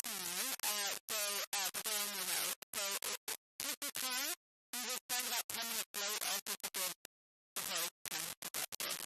But they're on the road. So take your time. You will spend about 10 minutes late also to give the host time to get here.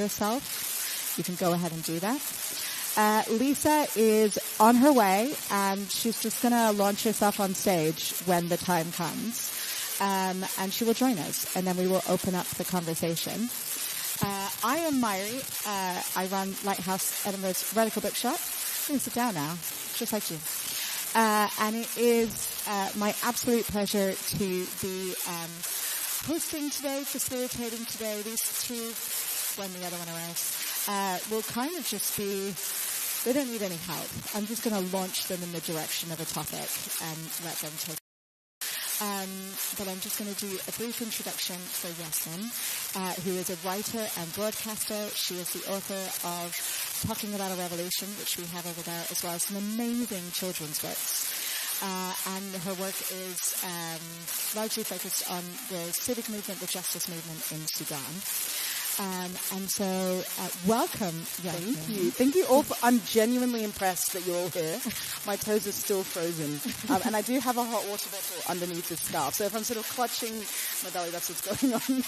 yourself, you can go ahead and do that. Lisa is on her way, and she's just going to launch herself on stage when the time comes. And she will join us, and then we will open up the conversation. I am Mairi. I run Lighthouse Edinburgh's Radical Bookshop. I'm going to sit down now, just like you. And it is my absolute pleasure to be hosting today, facilitating today. These two, when the other one arrives, will kind of just be, they don't need any help. I'm just going to launch them in the direction of a topic and let them take. But I'm just going to do a brief introduction for Yassmin, who is a writer and broadcaster. She is the author of Talking About a Revolution, which we have over there, as well as some amazing children's books. And her work is largely focused on the civic movement, the justice movement in Sudan. And so, welcome, Yassmin. Thank you all. I'm genuinely impressed that you're all here. My toes are still frozen. And I do have a hot water bottle underneath this scarf. So if I'm sort of clutching my belly, that's what's going on.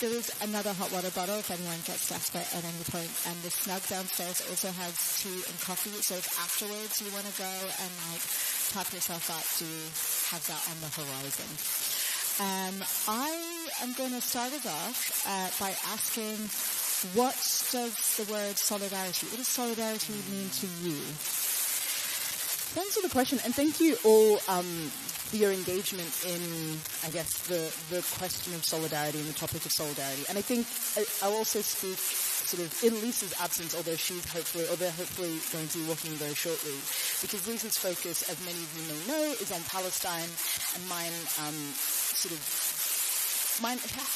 There is another hot water bottle if anyone gets desperate at any point. And the snug downstairs also has tea and coffee. So if afterwards you want to go and top yourself up, do have that on the horizon. I am going to start us off by asking, what does the word solidarity, what does solidarity mean to you? Thanks for the question, and thank you all for your engagement in, I guess, the question of solidarity and the topic of solidarity. And I think I'll also speak sort of in Lisa's absence, although they're hopefully going to be walking very shortly, because Lisa's focus, as many of you may know, is on Palestine, and mine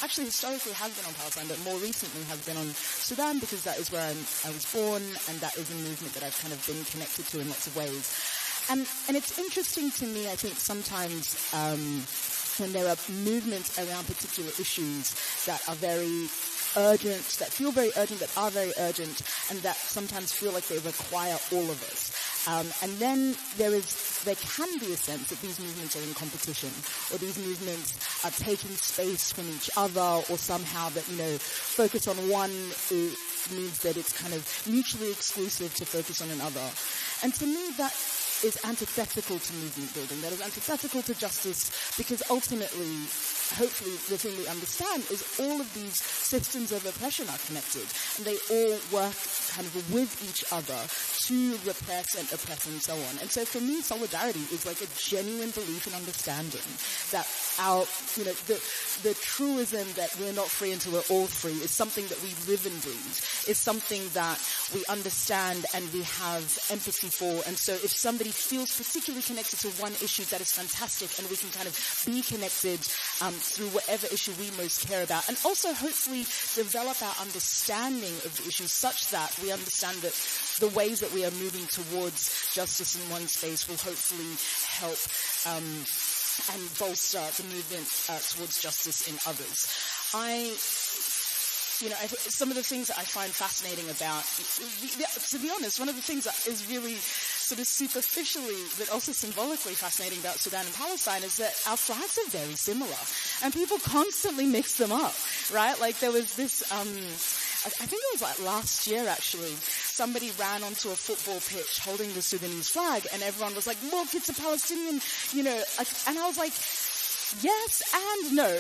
actually historically has been on Palestine, but more recently has been on Sudan, because that is where I was born, and that is a movement that I've kind of been connected to in lots of ways. And it's interesting to me, I think, sometimes when there are movements around particular issues that are very urgent, that feel very urgent, that are very urgent, and that sometimes feel like they require all of us. And then there can be a sense that these movements are in competition, or these movements are taking space from each other, or somehow that, focus on one means that it's kind of mutually exclusive to focus on another. And to me, that is antithetical to movement building. That is antithetical to justice, because ultimately, hopefully, the thing we understand is all of these systems of oppression are connected, and they all work kind of with each other to repress and oppress and so on. And so for me, solidarity is like a genuine belief and understanding that our, the truism that we're not free until we're all free is something that we live and breathe, is something that we understand and we have empathy for. And so if somebody feels particularly connected to one issue, that is fantastic, and we can kind of be connected through whatever issue we most care about, and also hopefully develop our understanding of the issues such that we understand that the ways that we are moving towards justice in one space will hopefully help and bolster the movement towards justice in others. Some of the things that I find fascinating about, to be honest, one of the things that is really sort of superficially but also symbolically fascinating about Sudan and Palestine is that our flags are very similar, and people constantly mix them up, right? Like there was this, I think it was like last year actually, somebody ran onto a football pitch holding the Sudanese flag, and everyone was like, look, it's a Palestinian, and I was like, yes and no,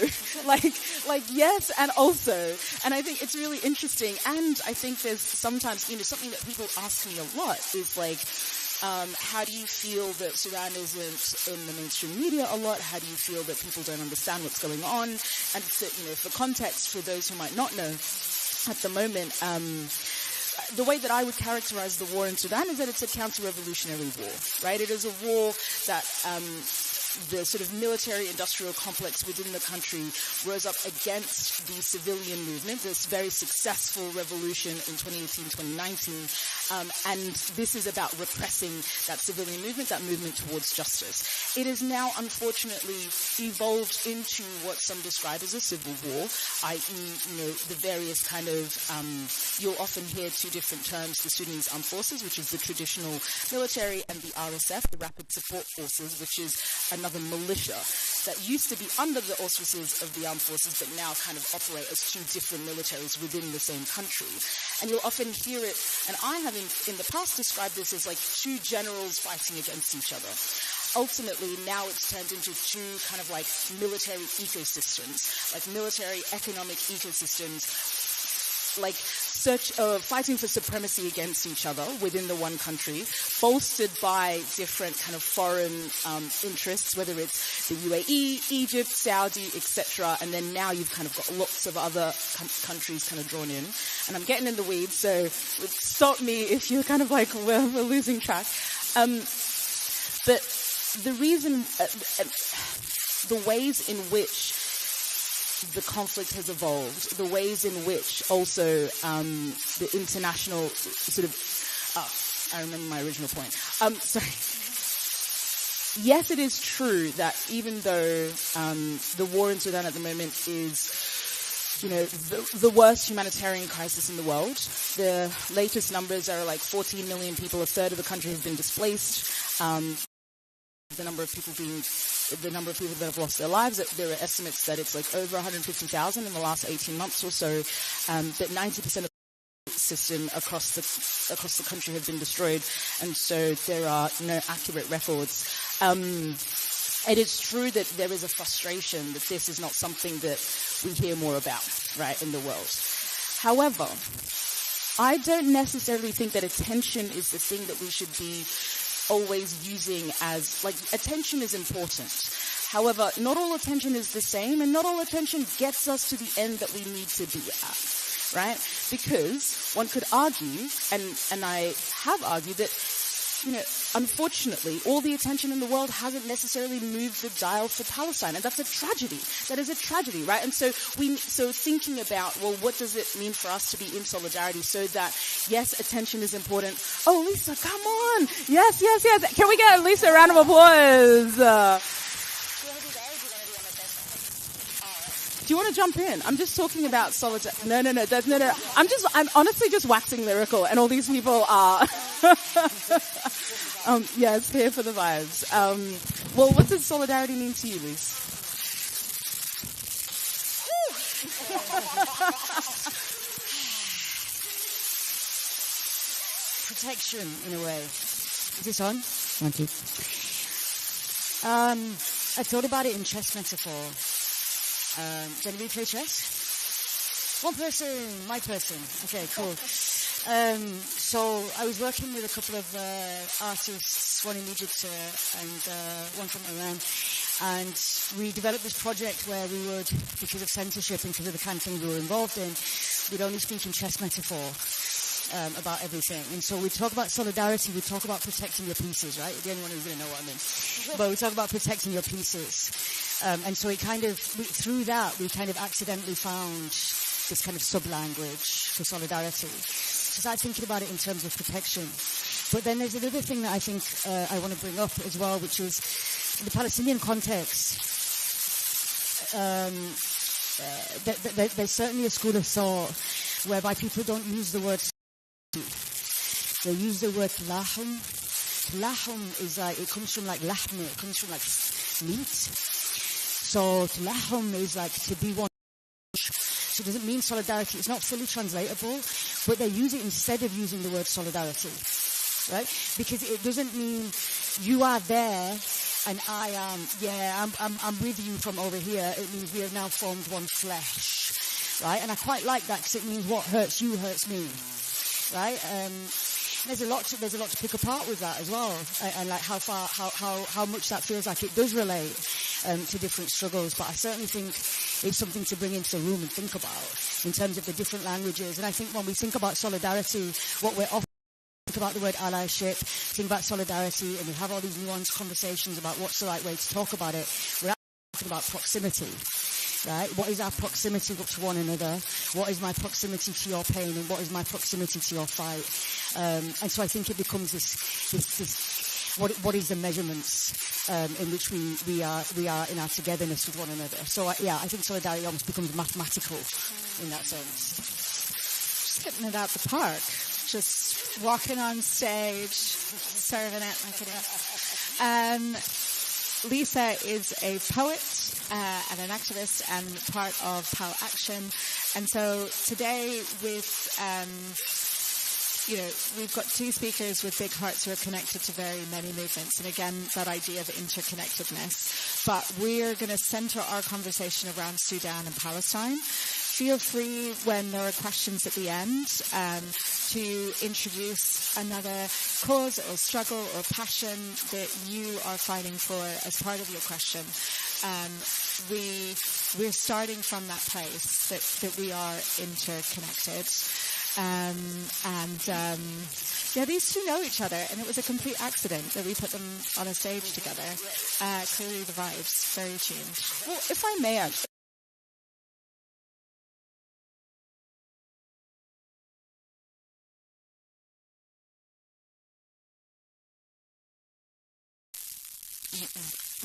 like yes and also. And I think it's really interesting. And I think there's sometimes, something that people ask me a lot is like, how do you feel that Sudan isn't in the mainstream media a lot? How do you feel that people don't understand what's going on? And for context, for those who might not know, at the moment, the way that I would characterize the war in Sudan is that it's a counter-revolutionary war, right? It is a war that the sort of military-industrial complex within the country rose up against the civilian movement, this very successful revolution in 2018-2019, And this is about repressing that civilian movement, that movement towards justice. It has now, unfortunately, evolved into what some describe as a civil war, i.e., the various kind of, you'll often hear two different terms, the Sudanese Armed Forces, which is the traditional military, and the RSF, the Rapid Support Forces, which is another militia that used to be under the auspices of the armed forces, but now kind of operate as two different militaries within the same country. And you'll often hear it, and I have in the past described this as like two generals fighting against each other. Ultimately, now it's turned into two kind of like military ecosystems, like military economic ecosystems, like fighting for supremacy against each other within the one country, bolstered by different kind of foreign interests, whether it's the UAE, Egypt, Saudi, etc. And then now you've kind of got lots of other countries kind of drawn in. And I'm getting in the weeds, so stop me if you're kind of like, we're losing track. But the reason, the ways in which the conflict has evolved, the ways in which also the international sort of, I remember my original point. Sorry. Yes, it is true that even though the war in Sudan at the moment is, the worst humanitarian crisis in the world, the latest numbers are like 14 million people, a third of the country have been displaced. The number of people that have lost their lives, there are estimates that it's like over 150,000 in the last 18 months or so, that 90% of the system across the country have been destroyed, and so there are no accurate records. It is true that there is a frustration that this is not something that we hear more about, right, in the world. However, I don't necessarily think that attention is the thing that we should be always using as, like, attention is important. However, not all attention is the same, and not all attention gets us to the end that we need to be at, right? Because one could argue, and I have argued that, unfortunately, all the attention in the world hasn't necessarily moved the dial for Palestine, and that's a tragedy. That is a tragedy, right? And so thinking about, well, what does it mean for us to be in solidarity so that, yes, attention is important. Oh, Lisa, come on! Yes. Can we get Lisa a round of applause? Do you want to jump in? I'm just talking about solidarity. No. I'm honestly just waxing lyrical, and all these people are. Yes, here for the vibes. Well, what does solidarity mean to you, Lise? Protection, in a way. Is this on? 1, 2. I thought about it in chess metaphor. Does anybody play chess? One person, my person. Okay, cool. So I was working with a couple of artists, one in Egypt and one from Iran, and we developed this project where we would, because of censorship and because of the kind of thing we were involved in, we'd only speak in chess metaphor about everything. And so we talk about solidarity, we talk about protecting your pieces, right? The only one who's going to know what I mean. But we talk about protecting your pieces. And so through that, we kind of accidentally found this kind of sub-language for solidarity. So I started thinking about it in terms of protection. But then there's another thing that I think I want to bring up as well, which is the Palestinian context. There's certainly a school of thought whereby people don't use the word they use the word lahum. Lahum is like, it comes from like lahme, it comes from like meat. So lahum is like to be one. So it doesn't mean solidarity. It's not fully translatable, but they use it instead of using the word solidarity, right? Because it doesn't mean you are there and I am, I'm with you from over here. It means we have now formed one flesh, right? And I quite like that because it means what hurts you hurts me, right? There's a lot to pick apart with that as well, and like how much that feels like it does relate to different struggles. But I certainly think it's something to bring into the room and think about in terms of the different languages. And I think when we think about solidarity, what we're often think about the word allyship, think about solidarity, and we have all these nuanced conversations about what's the right way to talk about it. We're actually talking about proximity. right? What is our proximity to one another? What is my proximity to your pain, and what is my proximity to your fight? And so I think it becomes this what is the measurements in which we are in our togetherness with one another? So I think solidarity almost becomes mathematical in that sense. Just hitting it out the park, just walking on stage, serving it like it is. Lisa is a poet and an activist and part of PAL Action. And so today we've got two speakers with big hearts who are connected to very many movements. And again, that idea of interconnectedness. But we're going to center our conversation around Sudan and Palestine. Feel free when there are questions at the end to introduce another cause or struggle or passion that you are fighting for as part of your question. We're starting from that place that we are interconnected. These two know each other, and it was a complete accident that we put them on a stage together. Clearly the vibes, very tuned. Well, if I may actually.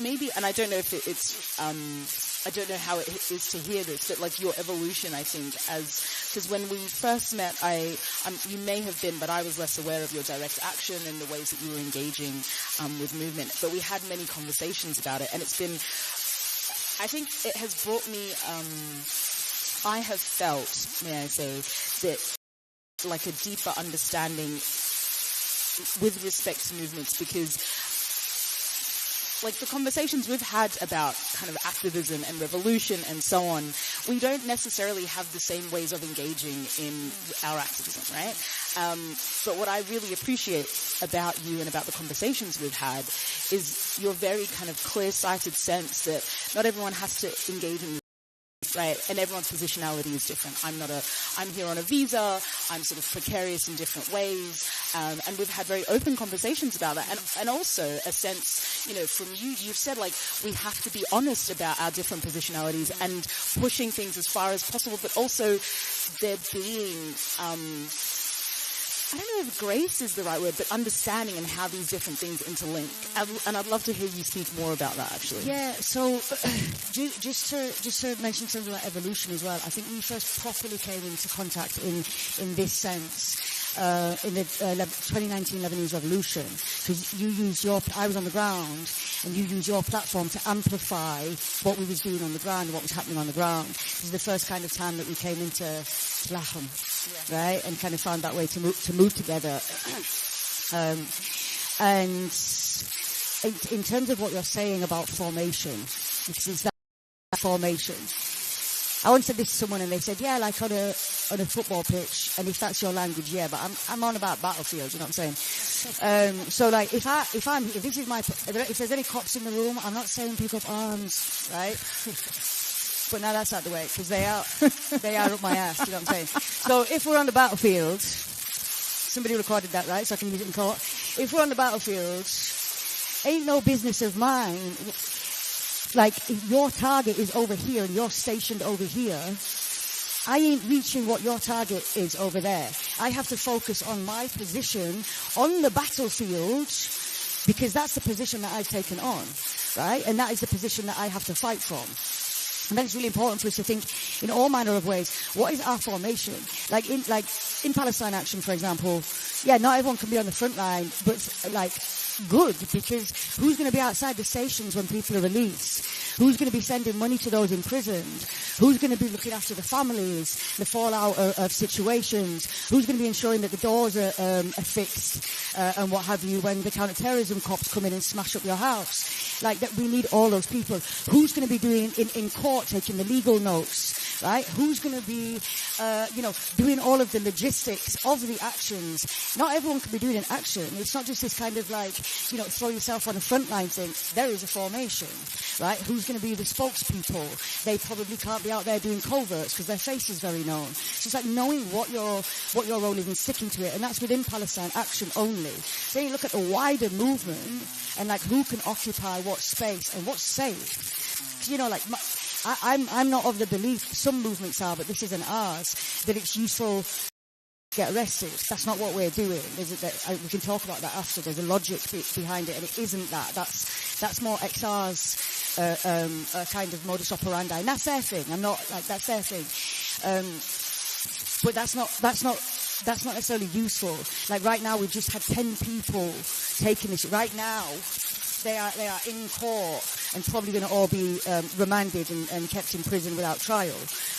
Maybe, and I don't know if it's, I don't know how it is to hear this, but like your evolution, I think, because when we first met, you may have been, but I was less aware of your direct action and the ways that you were engaging with movement. But we had many conversations about it, and it's been, I think it has brought me, I have felt, may I say, that like a deeper understanding with respect to movements, because like the conversations we've had about kind of activism and revolution and so on, we don't necessarily have the same ways of engaging in our activism, right? But what I really appreciate about you and about the conversations we've had is your very kind of clear-sighted sense that not everyone has to engage in, right? And everyone's positionality is different. I'm here on a visa. I'm sort of precarious in different ways. And we've had very open conversations about that. And also a sense, from you've said like, we have to be honest about our different positionalities and pushing things as far as possible, but also there being, I don't know if grace is the right word, but understanding and how these different things interlink. And I'd love to hear you speak more about that, actually. Yeah, so just to mention something like evolution as well, I think we first properly came into contact in this sense in the 2019 Lebanese revolution, because I was on the ground, and you used your platform to amplify what we was doing on the ground and what was happening on the ground. This is the first kind of time that we came into Tlahum, right, and kind of found that way to move together. And in terms of what you're saying about formation, because it's that formation. I once said this to someone and they said, yeah, like on a football pitch, and if that's your language, yeah, but I'm on about battlefields, you know what I'm saying? So like, if there's any cops in the room, I'm not saying pick up arms, right? But now that's out the way, because they are up my ass, you know what I'm saying? So if we're on the battlefield, somebody recorded that, right? So I can use it in court. If we're on the battlefield, ain't no business of mine. Like, if your target is over here and you're stationed over here, I ain't reaching what your target is over there. I have to focus on my position on the battlefield, because that's the position that I've taken on, right? And that is the position that I have to fight from. And then it's really important for us to think in all manner of ways, what is our formation? Like in Palestine Action, for example, yeah, not everyone can be on the front line, but like, good, because who's going to be outside the stations when people are released? Who's going to be sending money to those imprisoned? Who's going to be looking after the families, the fallout of situations? Who's going to be ensuring that the doors are fixed and what have you when the counter-terrorism cops come in and smash up your house? Like, that we need all those people. Who's going to be doing in court, taking the legal notes, right? Who's going to be, doing all of the logistics of the actions? Not everyone can be doing an action. It's not just this kind of like, throw yourself on a front line thing. There is a formation, right? Who's going to be the spokespeople? They probably can't be out there doing coverts because their face is very known. So it's like knowing what your role is and sticking to it, and that's within Palestine Action only. Then you look at the wider movement and like who can occupy what space and what's safe. I'm not of the belief, some movements are, but this isn't ours, that it's useful to get arrested. That's not what we're doing. We can talk about that after. There's a logic behind it, and it isn't that. That's more XR's kind of modus operandi, and that's their thing. That's their thing. But that's not necessarily useful. Like right now, we've just had 10 people taking this. Right now, they are in court and probably going to all be remanded and kept in prison without trial.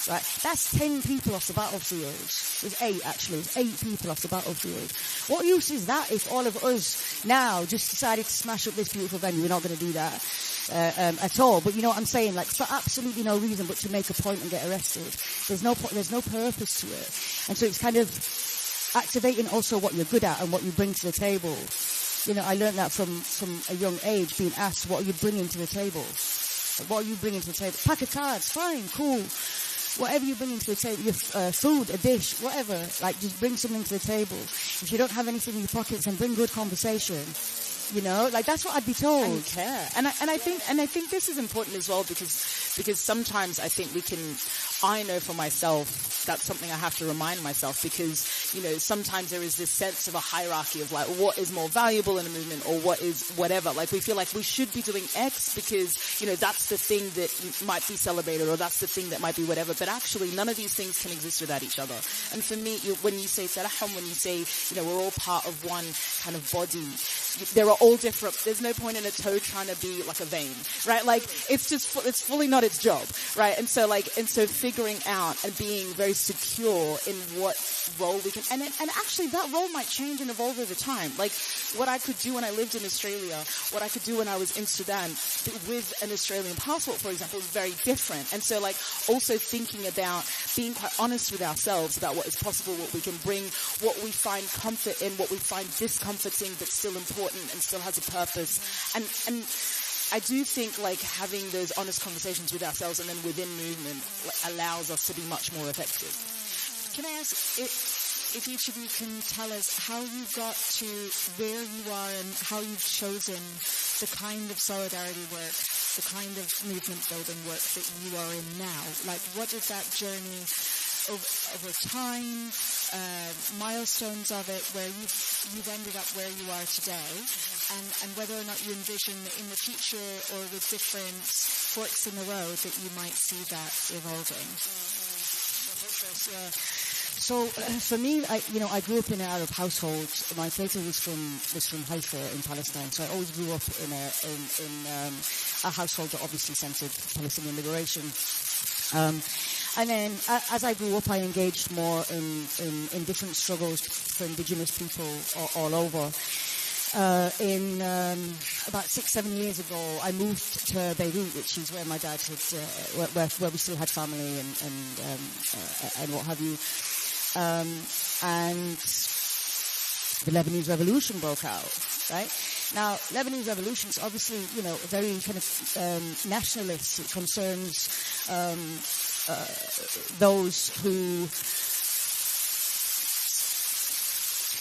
Right? That's 10 people off the battlefield. There's 8 actually. There's 8 people off the battlefield. What use is that if all of us now just decided to smash up this beautiful venue? We're not going to do that at all. But you know what I'm saying? Like for absolutely no reason but to make a point and get arrested. There's no purpose to it. And so it's kind of activating also what you're good at and what you bring to the table. You know, I learned that from a young age, being asked, what are you bringing to the table? What are you bringing to the table? Pack of cards, fine, cool. Whatever you bring into the table, your food, a dish, whatever, like just bring something to the table. If you don't have anything in your pockets, then bring good conversation. You know, like that's what I'd be told. And care. And I think this is important as well because sometimes I think I know for myself, that's something I have to remind myself because, you know, sometimes there is this sense of a hierarchy of like what is more valuable in a movement or what is whatever. Like we feel like we should be doing X because, you know, that's the thing that might be celebrated or that's the thing that might be whatever. But actually none of these things can exist without each other. And for me, when you say tarahum, when you say, you know, we're all part of one kind of body, there are all different. There's no point in a toe trying to be like a vein, right? Like it's fully not its job, right? And so figuring out and being very secure in what role we can, and actually that role might change and evolve over time. Like what I could do when I lived in Australia, what I could do when I was in Sudan with an Australian passport, for example, is very different. And so like also thinking about being quite honest with ourselves about what is possible, what we can bring, what we find comfort in, what we find discomforting but still important and still has a purpose. And I do think like having those honest conversations with ourselves and then within movement allows us to be much more effective. Can I ask if each of you can tell us how you got to where you are and how you've chosen the kind of solidarity work, the kind of movement building work that you are in now? Like what is that journey over time, milestones of it, where you've ended up where you are today, and whether or not you envision in the future or with different forks in the road that you might see that evolving. So for me, I grew up in an Arab household. My father was from Haifa in Palestine, so I always grew up in a household that obviously centered Palestinian liberation. And then as I grew up, I engaged more in different struggles for indigenous people all over. About 6-7 years ago, I moved to Beirut, which is where my dad had, where we still had family and what have you. And the Lebanese Revolution broke out, right? Now, Lebanese Revolution is obviously, you know, very kind of nationalist. It concerns those who,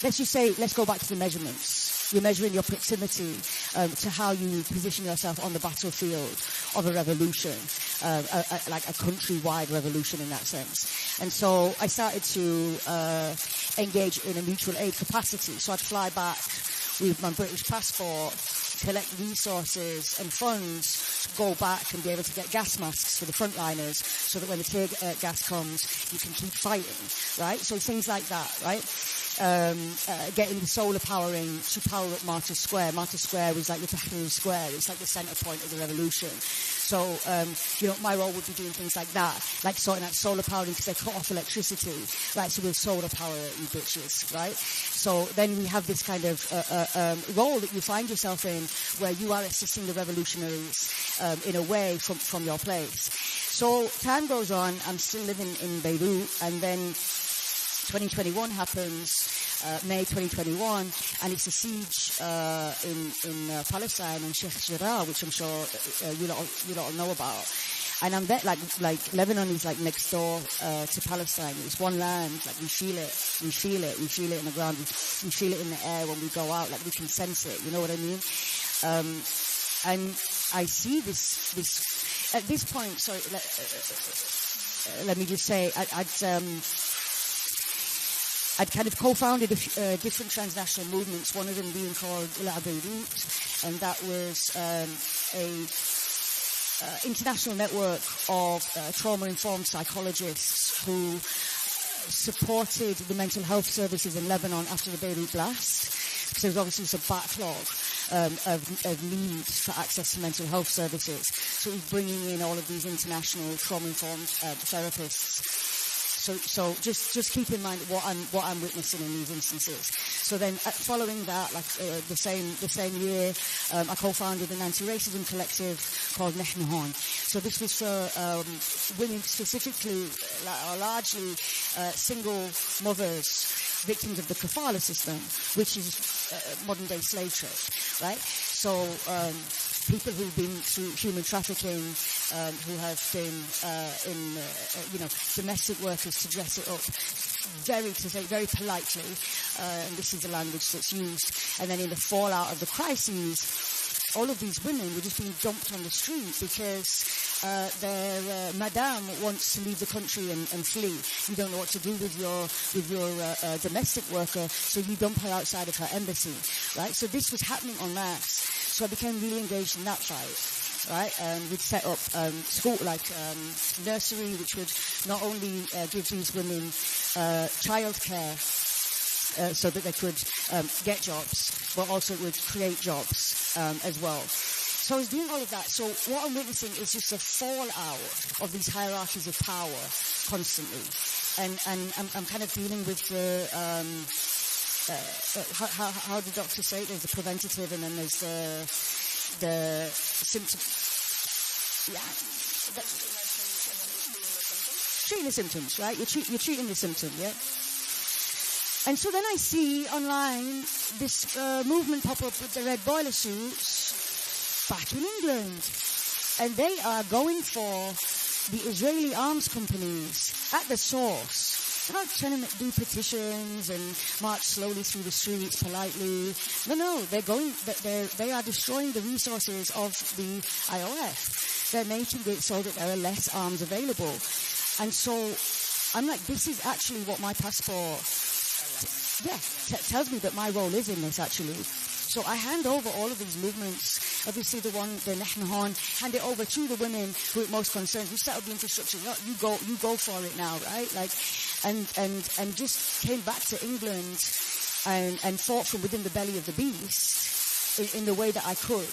let's go back to the measurements. You're measuring your proximity to how you position yourself on the battlefield of a revolution, like a countrywide revolution in that sense. And so I started to engage in a mutual aid capacity. So I'd fly back with my British passport, collect resources and funds to go back and be able to get gas masks for the frontliners so that when the tear gas comes, you can keep fighting, right? So things like that, right? Getting the solar powering to power up Martyrs Square. Martyrs Square was like the Tahrir Square. It's like the center point of the revolution. So, my role would be doing things like that, like sorting out solar powering because they cut off electricity, right? So we'll solar power you bitches, right? So then we have this kind of role that you find yourself in where you are assisting the revolutionaries in a way from your place. So time goes on. I'm still living in Beirut, and then 2021 happens, May 2021, and it's a siege in Palestine, in Sheikh Jarrah, which I'm sure you lot know about. And I'm there, like Lebanon is like next door to Palestine. It's one land. Like we feel it in the ground. We feel it in the air when we go out. Like we can sense it. You know what I mean? And I see this at this point. Sorry, let me just say, I'd kind of co-founded different transnational movements, one of them being called La Beirut, and that was a international network of trauma-informed psychologists who supported the mental health services in Lebanon after the Beirut blast, because there was obviously a backlog of need for access to mental health services. So it was bringing in all of these international trauma-informed therapists. So just keep in mind what I'm witnessing in these instances. So then, following that, the same year, I co-founded an anti-racism collective called Nahnu Hon. So this was for women specifically, or largely single mothers, victims of the kafala system, which is modern-day slave trade, right? So people who've been through human trafficking, who have been in domestic workers, to dress it up very politely, and this is the language that's used. And then in the fallout of the crises, all of these women were just being dumped on the street because their madame wants to leave the country and flee. You don't know what to do with your domestic worker, so you dump her outside of her embassy, right? So this was happening en masse. So I became really engaged in that fight, right? And we'd set up school, nursery, which would not only give these women childcare so that they could get jobs, but also it would create jobs as well. So I was doing all of that. So what I'm witnessing is just a fallout of these hierarchies of power constantly. And I'm kind of dealing with the... how do doctors say it? There's the preventative and then there's the symptom. Yeah. Treating the symptoms, right? You're treating the symptom, yeah? And so then I see online this movement pop up with the red boiler suits back in England. And they are going for the Israeli arms companies at the source. They're not trying to do petitions and march slowly through the streets politely. No, they are destroying the resources of the IOF. They're making it so that there are less arms available. And so I'm like, this is actually what my passport, tells me that my role is in this actually. So I hand over all of these movements, obviously the Nahnu Hon, hand it over to the women who are most concerned. We set up the infrastructure. You go for it now, right? And just came back to England and fought from within the belly of the beast in the way that I could.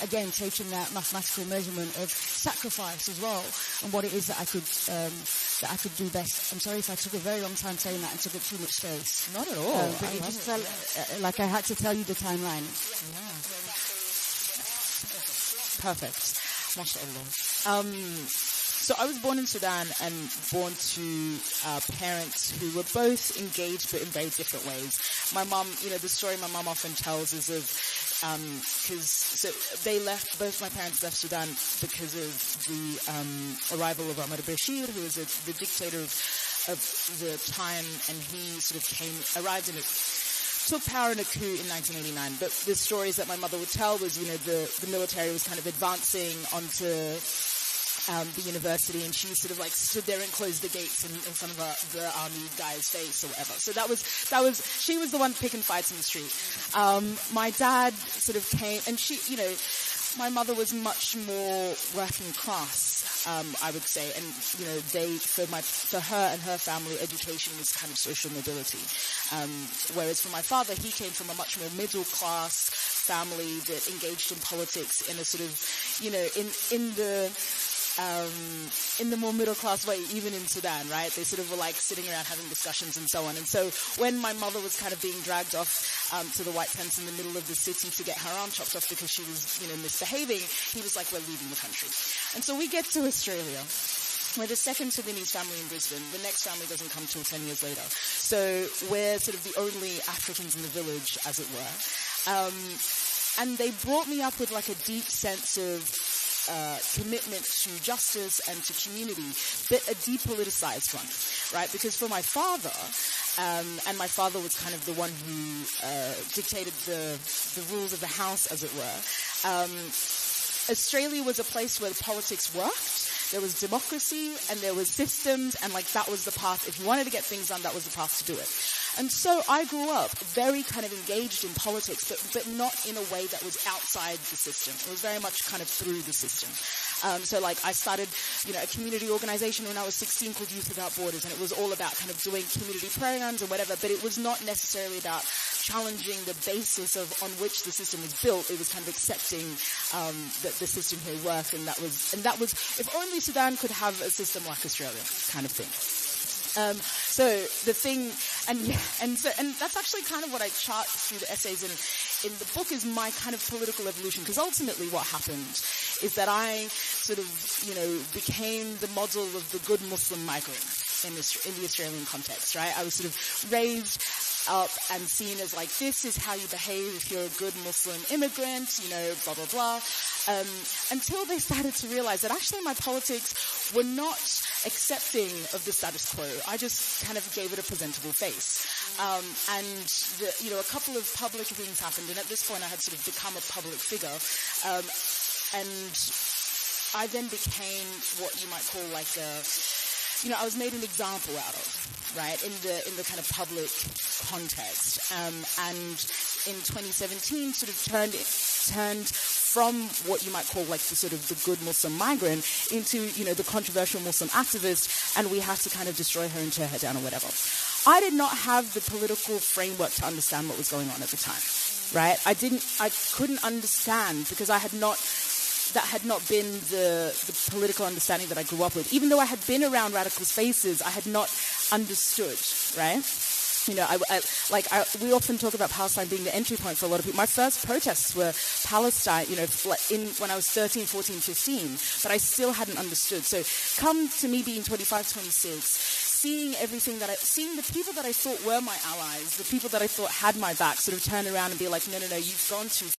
Again, taking that mathematical measurement of sacrifice as well, and what it is that I could do best. I'm sorry if I took a very long time saying that and took up too much space. Not at all. But it just felt like I had to tell you the timeline. Yeah. Perfect. MashaAllah. So I was born in Sudan and born to parents who were both engaged but in very different ways. My mom, the story my mom often tells is of both my parents left Sudan because of the arrival of Omar al-Bashir, who was the dictator of the time, and he sort of took power in a coup in 1989. But the stories that my mother would tell was, the military was kind of advancing onto the university, and she sort of stood there and closed the gates in front of the army guy's face or whatever. So she was the one picking fights in the street. My dad sort of came, and my mother was much more working class, I would say, and for her and her family, education was kind of social mobility. Whereas for my father, he came from a much more middle class family that engaged in politics in a sort of, in the more middle class way, even in Sudan, right? They sort of were sitting around having discussions and so on. And so when my mother was kind of being dragged off to the white tents in the middle of the city to get her arm chopped off because she was, misbehaving, he was like, we're leaving the country. And so we get to Australia. We're the second Sudanese family in Brisbane. The next family doesn't come till 10 years later. So we're sort of the only Africans in the village, as it were. And they brought me up with a deep sense of commitment to justice and to community, but a depoliticized one, right? Because for my father, and my father was kind of the one who dictated the rules of the house, as it were, Australia was a place where politics worked. There was democracy and there was systems, and like that was the path. If you wanted to get things done, that was the path to do it. And so I grew up very kind of engaged in politics, but not in a way that was outside the system. It was very much kind of through the system. So like I started, a community organization when I was 16 called Youth Without Borders, and it was all about kind of doing community programs and whatever, but it was not necessarily about challenging the basis on which the system was built. It was kind of accepting that the system here worked, and that was if only Sudan could have a system like Australia, kind of thing. So the thing, and that's actually kind of what I chart through the essays in the book is my kind of political evolution, because ultimately what happened is that I sort of, became the model of the good Muslim migrant in the Australian context, right? I was sort of raised up and seen as like, this is how you behave if you're a good Muslim immigrant, blah, blah, blah. Until they started to realize that actually my politics were not accepting of the status quo. I just kind of gave it a presentable face. And a couple of public things happened, and at this point I had sort of become a public figure. And I then became what you might call like I was made an example out of, right, in the kind of public context. And in 2017 sort of turned from what you might call like the sort of the good Muslim migrant into, the controversial Muslim activist, and we had to kind of destroy her and tear her down or whatever. I did not have the political framework to understand what was going on at the time, right? I couldn't understand because that had not been the political understanding that I grew up with. Even though I had been around radical spaces, I had not understood, right? We often talk about Palestine being the entry point for a lot of people. My first protests were Palestine, when I was 13, 14, 15, but I still hadn't understood. So come to me being 25, 26, seeing the people that I thought were my allies, the people that I thought had my back, sort of turn around and be like, no, you've gone too far.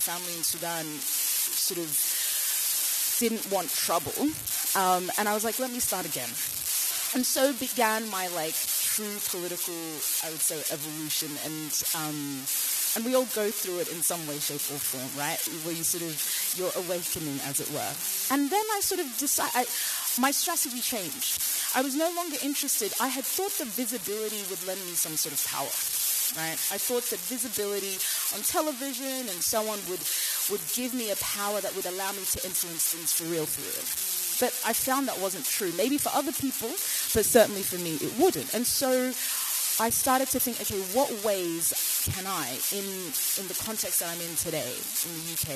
Family in Sudan sort of didn't want trouble, and I was like, let me start again. And so began my true political, I would say, evolution, and we all go through it in some way, shape or form, right? Where you're awakening, as it were. And then I sort of my strategy changed. I was no longer interested. I had thought the visibility would lend me some sort of power. Right? I thought that visibility on television and so on would give me a power that would allow me to influence things for real. But I found that wasn't true. Maybe for other people, but certainly for me it wouldn't. And so I started to think, okay, what ways can I, in the context that I'm in today, in the UK,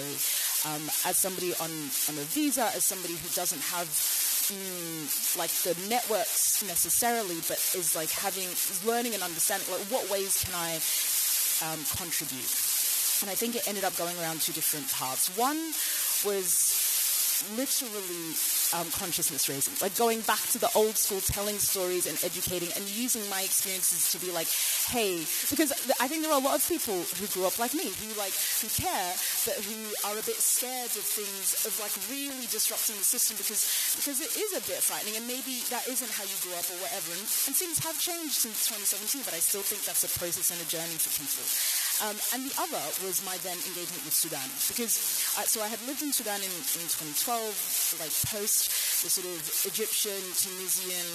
as somebody on a visa, as somebody who doesn't have the networks necessarily, but is learning and understanding, what ways can I contribute? And I think it ended up going around two different paths. One was literally consciousness raising, going back to the old school, telling stories and educating and using my experiences to be like, hey, because I think there are a lot of people who grew up like me, who care, but who are a bit scared of things, of really disrupting the system because it is a bit frightening, and maybe that isn't how you grew up or whatever. And things have changed since 2017, but I still think that's a process and a journey for people. And the other was my then engagement with Sudan, because I had lived in Sudan in 2012, post the sort of Egyptian, Tunisian,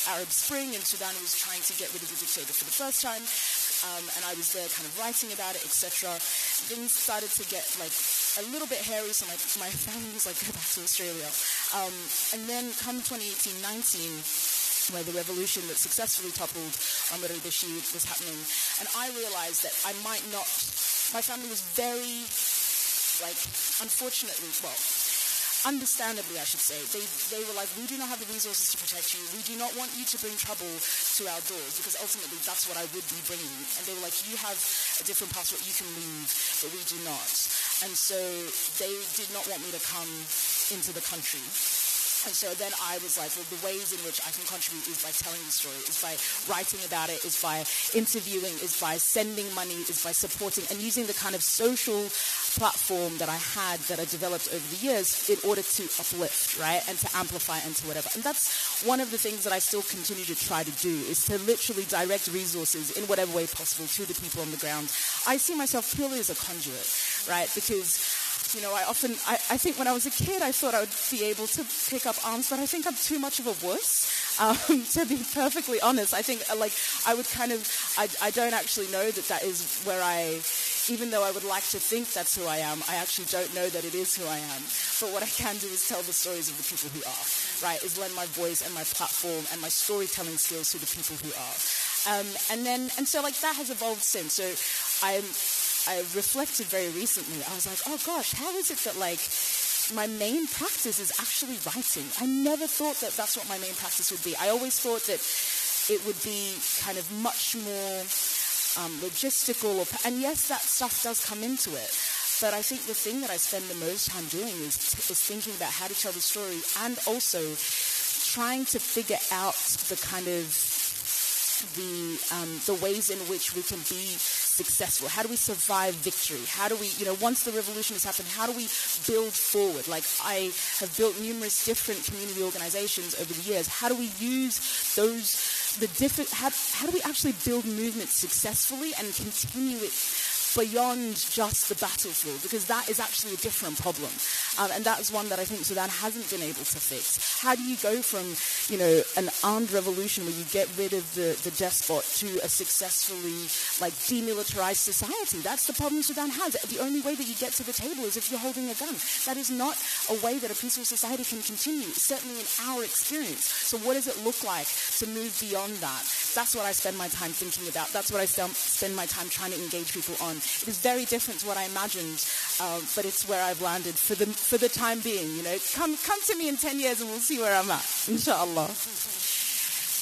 Arab Spring, and Sudan was trying to get rid of the dictator for the first time, and I was there kind of writing about it, etc. Things started to get a little bit hairy, so my family was go back to Australia. And then come 2018-19, where the revolution that successfully toppled Mairi Oliver was happening. And I realized that I might not... My family was very, unfortunately, understandably, I should say, they were like, we do not have the resources to protect you. We do not want you to bring trouble to our doors, because ultimately that's what I would be bringing. And they were like, you have a different passport, you can leave, but we do not. And so they did not want me to come into the country. And so then I was like, well, the ways in which I can contribute is by telling the story, is by writing about it, is by interviewing, is by sending money, is by supporting, and using the kind of social platform that I had, that I developed over the years, in order to uplift, right, and to amplify and to whatever. And that's one of the things that I still continue to try to do, is to literally direct resources in whatever way possible to the people on the ground. I see myself purely as a conduit, right, because I think when I was a kid, I thought I would be able to pick up arms, but I think I'm too much of a wuss, to be perfectly honest. I think, I would I don't actually know that is where even though I would like to think that's who I am, I actually don't know that it is who I am. But what I can do is tell the stories of the people who are, right, is lend my voice and my platform and my storytelling skills to the people who are. And so that has evolved since. So I reflected very recently. I was like, oh gosh, how is it that my main practice is actually writing? I never thought that that's what my main practice would be. I always thought that it would be kind of much more logistical, and yes, that stuff does come into it. But I think the thing that I spend the most time doing is thinking about how to tell the story, and also trying to figure out the kind of the ways in which we can be successful. How do we survive victory? How do we, once the revolution has happened, how do we build forward? I have built numerous different community organizations over the years. How do we use how do we actually build movements successfully and continue it beyond just the battlefield? Because that is actually a different problem. And that is one that I think Sudan hasn't been able to fix. How do you go from, an armed revolution where you get rid of the despot to a successfully, demilitarized society? That's the problem Sudan has. The only way that you get to the table is if you're holding a gun. That is not a way that a peaceful society can continue, certainly in our experience. So what does it look like to move beyond that? That's what I spend my time thinking about. That's what I spend my time trying to engage people on. It is very different to what I imagined, but it's where I've landed for the time being. Come to me in 10 years and we'll see where I'm at, inshallah.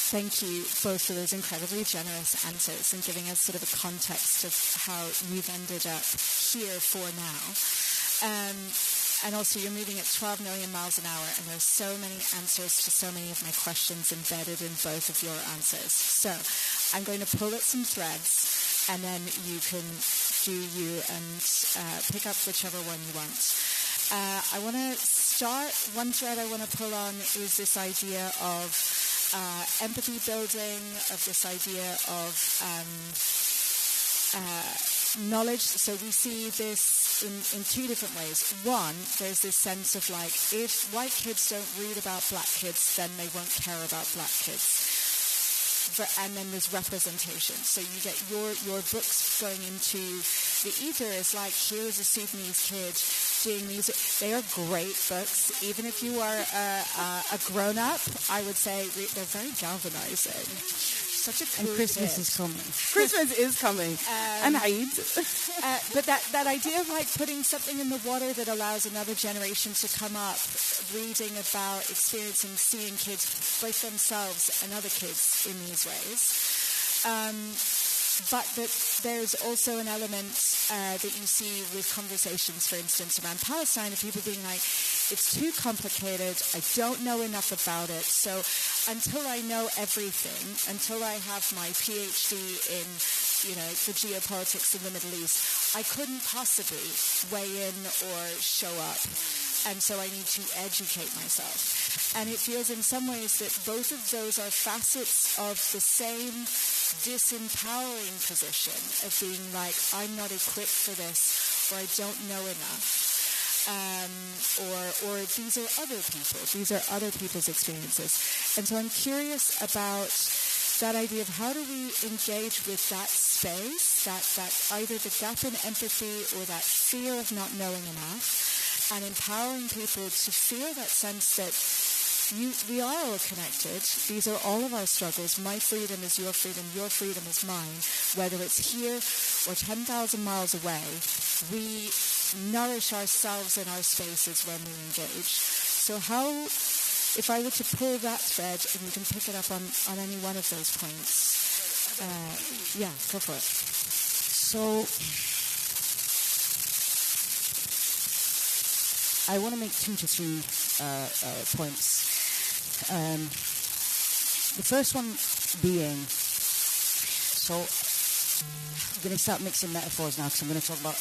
Thank you both for those incredibly generous answers and giving us sort of a context of how you've ended up here for now. And also, you're moving at 12 million miles an hour, and there's so many answers to so many of my questions embedded in both of your answers. So I'm going to pull at some threads, and then you can do you and pick up whichever one you want. I want to start, one thread I want to pull on is this idea of empathy building, of this idea of knowledge. So we see this in two different ways. One, there's this sense of if white kids don't read about black kids, then they won't care about black kids. And then there's representation. So you get your books going into the ether is here's a Sudanese kid doing these. They are great books. Even if you are a grown-up, I would say they're very galvanizing. Such a cool And Christmas kid. is coming. Christmas is coming. And Eid. But that idea of putting something in the water that allows another generation to come up, reading about, experiencing, seeing kids, both themselves and other kids in these ways. But that there's also an element that you see with conversations, for instance, around Palestine, of people being it's too complicated, I don't know enough about it, so until I know everything, until I have my PhD in, the geopolitics of the Middle East, I couldn't possibly weigh in or show up. And so I need to educate myself. And it feels in some ways that both of those are facets of the same disempowering position of being I'm not equipped for this, or I don't know enough. Or these are other people. These are other people's experiences. And so I'm curious about that idea of how do we engage with that space, that either the gap in empathy or that fear of not knowing enough, and empowering people to feel that sense that we are all connected. These are all of our struggles. My freedom is your freedom is mine. Whether it's here or 10,000 miles away, we nourish ourselves and our spaces when we engage. So how, if I were to pull that thread, and you can pick it up on any one of those points, yeah, go for it. So I want to make 2 to 3 points. The first one being, so I'm going to start mixing metaphors now because I'm going to talk about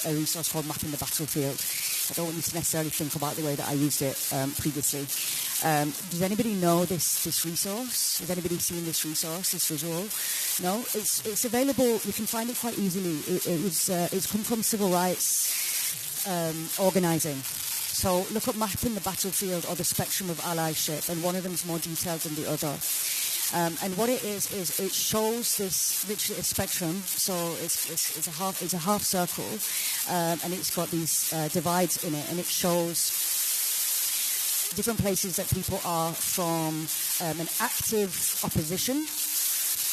a resource called Mapping the Battlefield. I don't want you to necessarily think about the way that I used it previously. Does anybody know this resource? Has anybody seen this resource, this visual? No? It's available. You can find it quite easily. It's come from civil rights organising. So look up Mapping the Battlefield or the Spectrum of Allyship, and one of them is more detailed than the other. And what it is it shows this literally a spectrum. So it's a half circle, and it's got these divides in it, and it shows different places that people are from an active opposition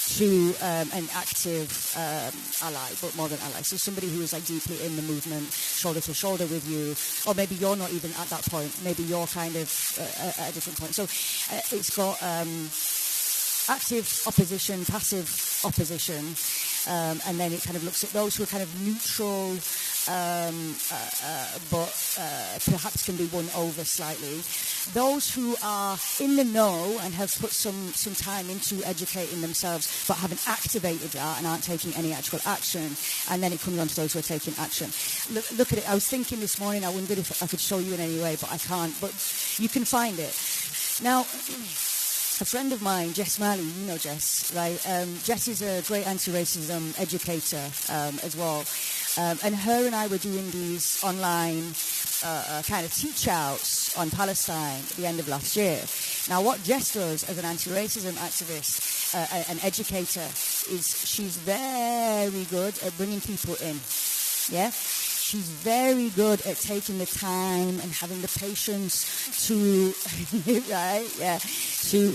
to an active ally, but more than ally. So somebody who is like deeply in the movement, shoulder to shoulder with you, or maybe you're not even at that point. Maybe you're kind of at a different point. So it's got active opposition, passive opposition, and then it kind of looks at those who are kind of neutral, but perhaps can be won over slightly. Those who are in the know and have put some time into educating themselves but haven't activated that and aren't taking any actual action. And then it comes on to those who are taking action. Look at it. I was thinking this morning, I wondered if I could show you in any way, but I can't. But you can find it. Now, a friend of mine, Jess Malley, you know Jess, right? Jess is a great anti-racism educator as well. And her and I were doing these online kind of teach-outs on Palestine at the end of last year. Now, what Jess does as an anti-racism activist, an educator, is she's very good at bringing people in. Yeah? She's very good at taking the time and having the patience to, right? Yeah. She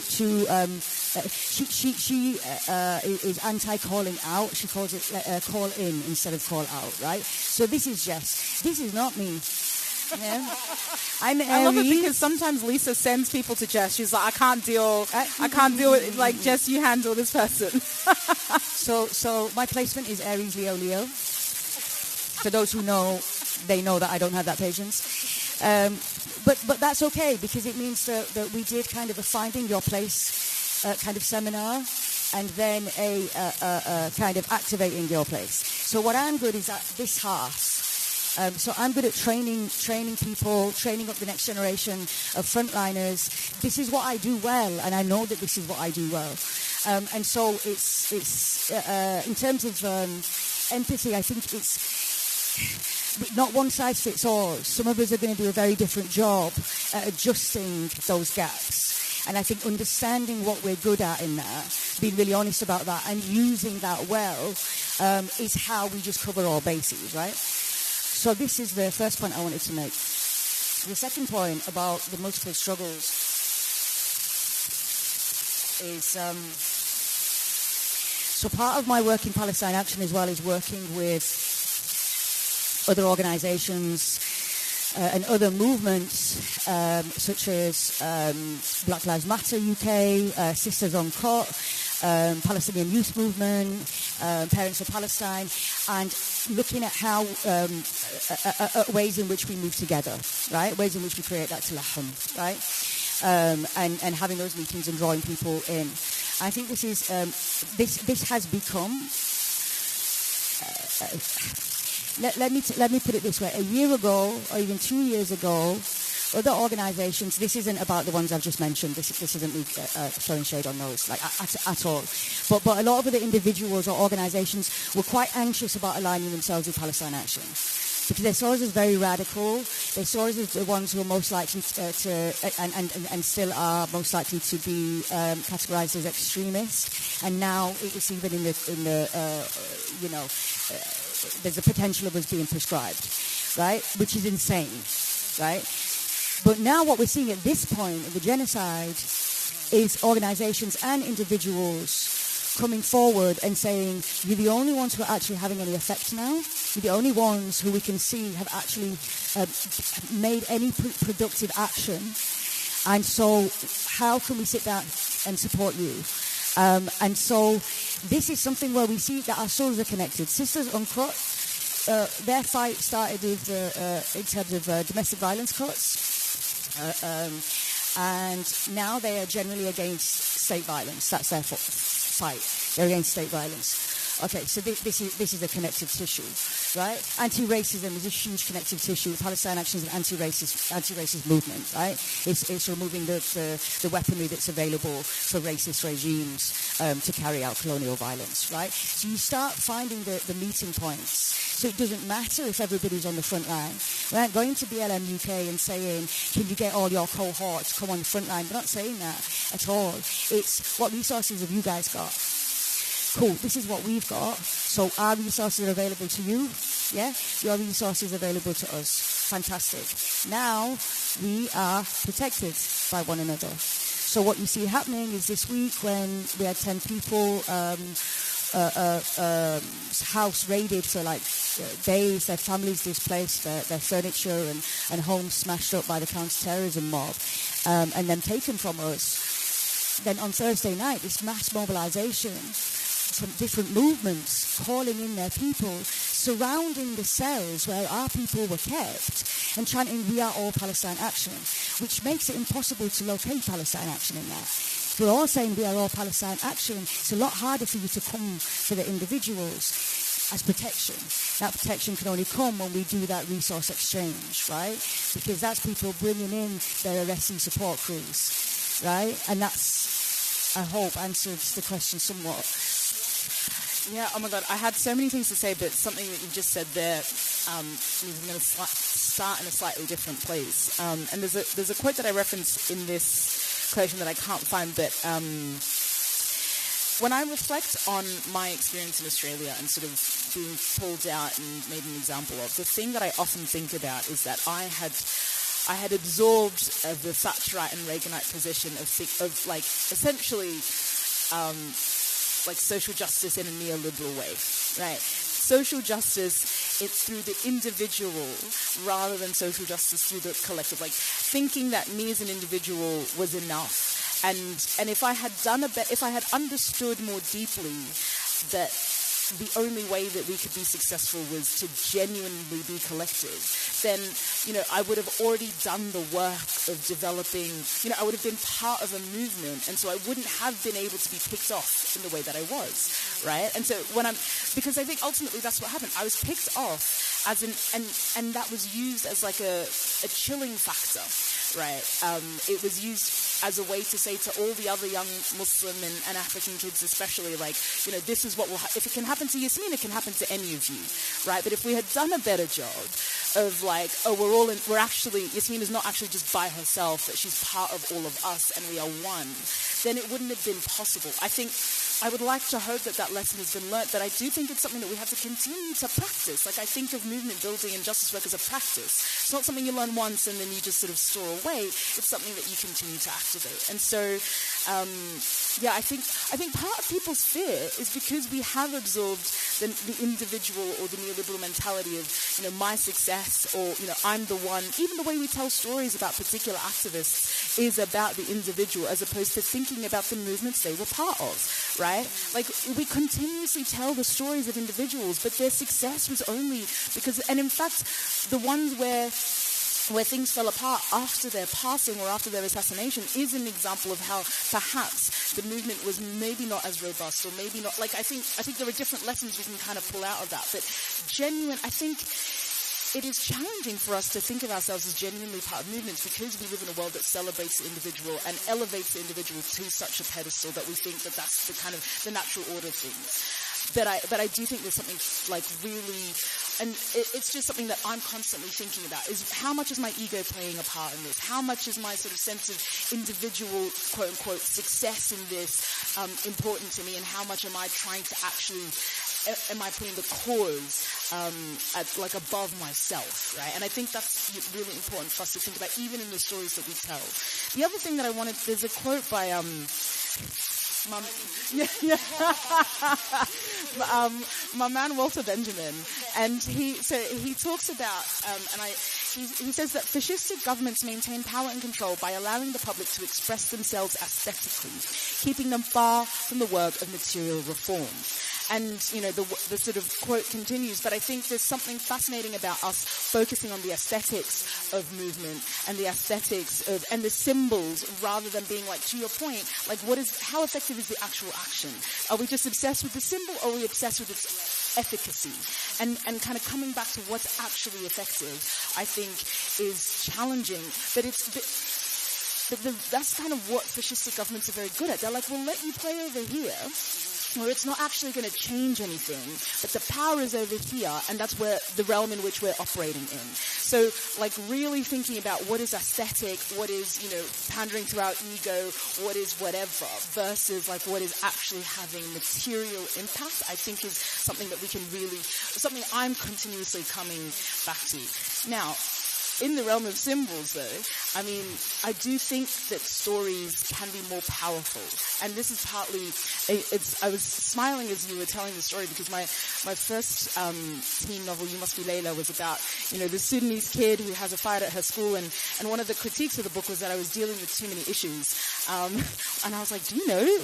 is anti-calling out. She calls it call in instead of call out, right? So this is Jess. This is not me. Yeah. I love it because sometimes Lisa sends people to Jess. She's like, I can't deal with it. Like, Jess, you handle this person. So my placement is Aries, Leo, Leo. For those who know, they know that I don't have that patience. But that's okay, because it means that we did kind of a Finding Your Place kind of seminar, and then a kind of Activating Your Place. So what I'm good is at this half. So I'm good at training people, training up the next generation of frontliners. This is what I do well, and I know that this is what I do well. And so it's in terms of empathy, I think it's not one size fits all. Some of us are going to do a very different job at adjusting those gaps. And I think understanding what we're good at in that, being really honest about that, and using that well, is how we just cover all bases, right? So this is the first point I wanted to make. The second point about the multiple struggles is... so part of my work in Palestine Action as well is working with other organisations and other movements such as Black Lives Matter UK, Sisters on Cut, Palestinian Youth Movement, Parents for Palestine, and looking at how ways in which we move together, right? Ways in which we create that talahum, right? And having those meetings and drawing people in. I think this is this has become. Let me put it this way. A year ago, or even 2 years ago, other organisations. This isn't about the ones I've just mentioned. This isn't me throwing shade on those, like at all. But a lot of other individuals or organisations were quite anxious about aligning themselves with Palestine Action, because they saw us as very radical. They saw us as the ones who were most likely and still are most likely to be categorised as extremist. And now it's even in the there's a potential of us being prescribed, right? Which is insane, right? But now what we're seeing at this point of the genocide is organisations and individuals coming forward and saying, you're the only ones who are actually having any effect now. You're the only ones who we can see have actually made any productive action. And so how can we sit down and support you? And so this is something where we see that our stories are connected. Sisters Uncut, their fight started with, in terms of domestic violence cuts. And now they are generally against state violence. That's their fight. They're against state violence. Okay, so this is a connective tissue, right? Anti-racism is a huge connective tissue. Palestine Action is an anti-racist movement, right? It's removing the weaponry that's available for racist regimes to carry out colonial violence, right? So you start finding the meeting points. So it doesn't matter if everybody's on the front line. We aren't going to BLM UK and saying, can you get all your cohorts come on the front line? We're not saying that at all. It's what resources have you guys got? Cool, this is what we've got. So our resources are available to you. Yeah? Your resources are available to us. Fantastic. Now we are protected by one another. So what you see happening is this week when we had 10 people, house raided for like days, their families displaced, their furniture and homes smashed up by the counter-terrorism mob, and then taken from us. Then on Thursday night, this mass mobilization from different movements calling in their people, surrounding the cells where our people were kept and chanting, "We are all Palestine Action," which makes it impossible to locate Palestine Action in that. We're all saying we are all Palestine Action. It's a lot harder for you to come for the individuals as protection. That protection can only come when we do that resource exchange, right? Because that's people bringing in their arrestee support crews, right? And that's, I hope, answers the question somewhat. Yeah, oh my God, I had so many things to say, but something that you just said there means I'm going to start in a slightly different place. And there's a quote that I referenced in this collection that I can't find, but when I reflect on my experience in Australia and sort of being pulled out and made an example of, the thing that I often think about is that I had absorbed the Thatcherite and Reaganite position of like essentially like social justice in a neoliberal way, right? Social justice, it's through the individual rather than social justice through the collective. Like thinking that me as an individual was enough, and if I had if I had understood more deeply that the only way that we could be successful was to genuinely be collective, then, you know, I would have already done the work of developing, you know, I would have been part of a movement, and so I wouldn't have been able to be picked off in the way that I was, right? And so because I think ultimately that's what happened. I was picked off as and that was used as like a chilling factor, right? It was used as a way to say to all the other young Muslim and African kids especially, like, you know, this is what will if it can happen to Yassmin, it can happen to any of you, right? But if we had done a better job of like, oh, we're actually, Yassmin is not actually just by herself, that she's part of all of us and we are one, then it wouldn't have been possible. I would like to hope that lesson has been learnt, but I do think it's something that we have to continue to practice. Like, I think of movement building and justice work as a practice. It's not something you learn once and then you just sort of store away. It's something that you continue to activate. And so, I think part of people's fear is because we have absorbed the individual or the neoliberal mentality of, you know, my success or, you know, I'm the one. Even the way we tell stories about particular activists is about the individual as opposed to thinking about the movements they were part of, right? Like, we continuously tell the stories of individuals, but their success was only because, and in fact, the ones where things fell apart after their passing or after their assassination is an example of how perhaps the movement was maybe not as robust or maybe not, like, I think there are different lessons we can kind of pull out of that, but I think it is challenging for us to think of ourselves as genuinely part of movements because we live in a world that celebrates the individual and elevates the individual to such a pedestal that we think that that's the kind of the natural order of things. But I do think there's something like really, and it's just something that I'm constantly thinking about, is how much is my ego playing a part in this? How much is my sort of sense of individual, quote unquote, success in this important to me, and how much am I trying to actually, am I putting the cause like above myself, right? And I think that's really important for us to think about, even in the stories that we tell. The other thing that I wanted, there's a quote by My man Walter Benjamin, and he talks about he says that fascistic governments maintain power and control by allowing the public to express themselves aesthetically, keeping them far from the work of material reform. And, the sort of quote continues, but I think there's something fascinating about us focusing on the aesthetics of movement and the aesthetics of, and the symbols, rather than being like, to your point, like how effective is the actual action? Are we just obsessed with the symbol, or are we obsessed with its efficacy? And kind of coming back to what's actually effective, I think is challenging, but that's kind of what fascistic governments are very good at. They're like, we'll let you play over here, where it's not actually going to change anything, but the power is over here, and that's where the realm in which we're operating in. So, like, really thinking about what is aesthetic, what is, pandering to our ego, what is whatever, versus, like, what is actually having material impact, I think is something that we can something I'm continuously coming back to. Now, in the realm of symbols, though, I mean, I do think that stories can be more powerful. And this is partly, I was smiling as you were telling the story, because my first teen novel, You Must Be Layla, was about, the Sudanese kid who has a fight at her school, and one of the critiques of the book was that I was dealing with too many issues. And I was like, do you know,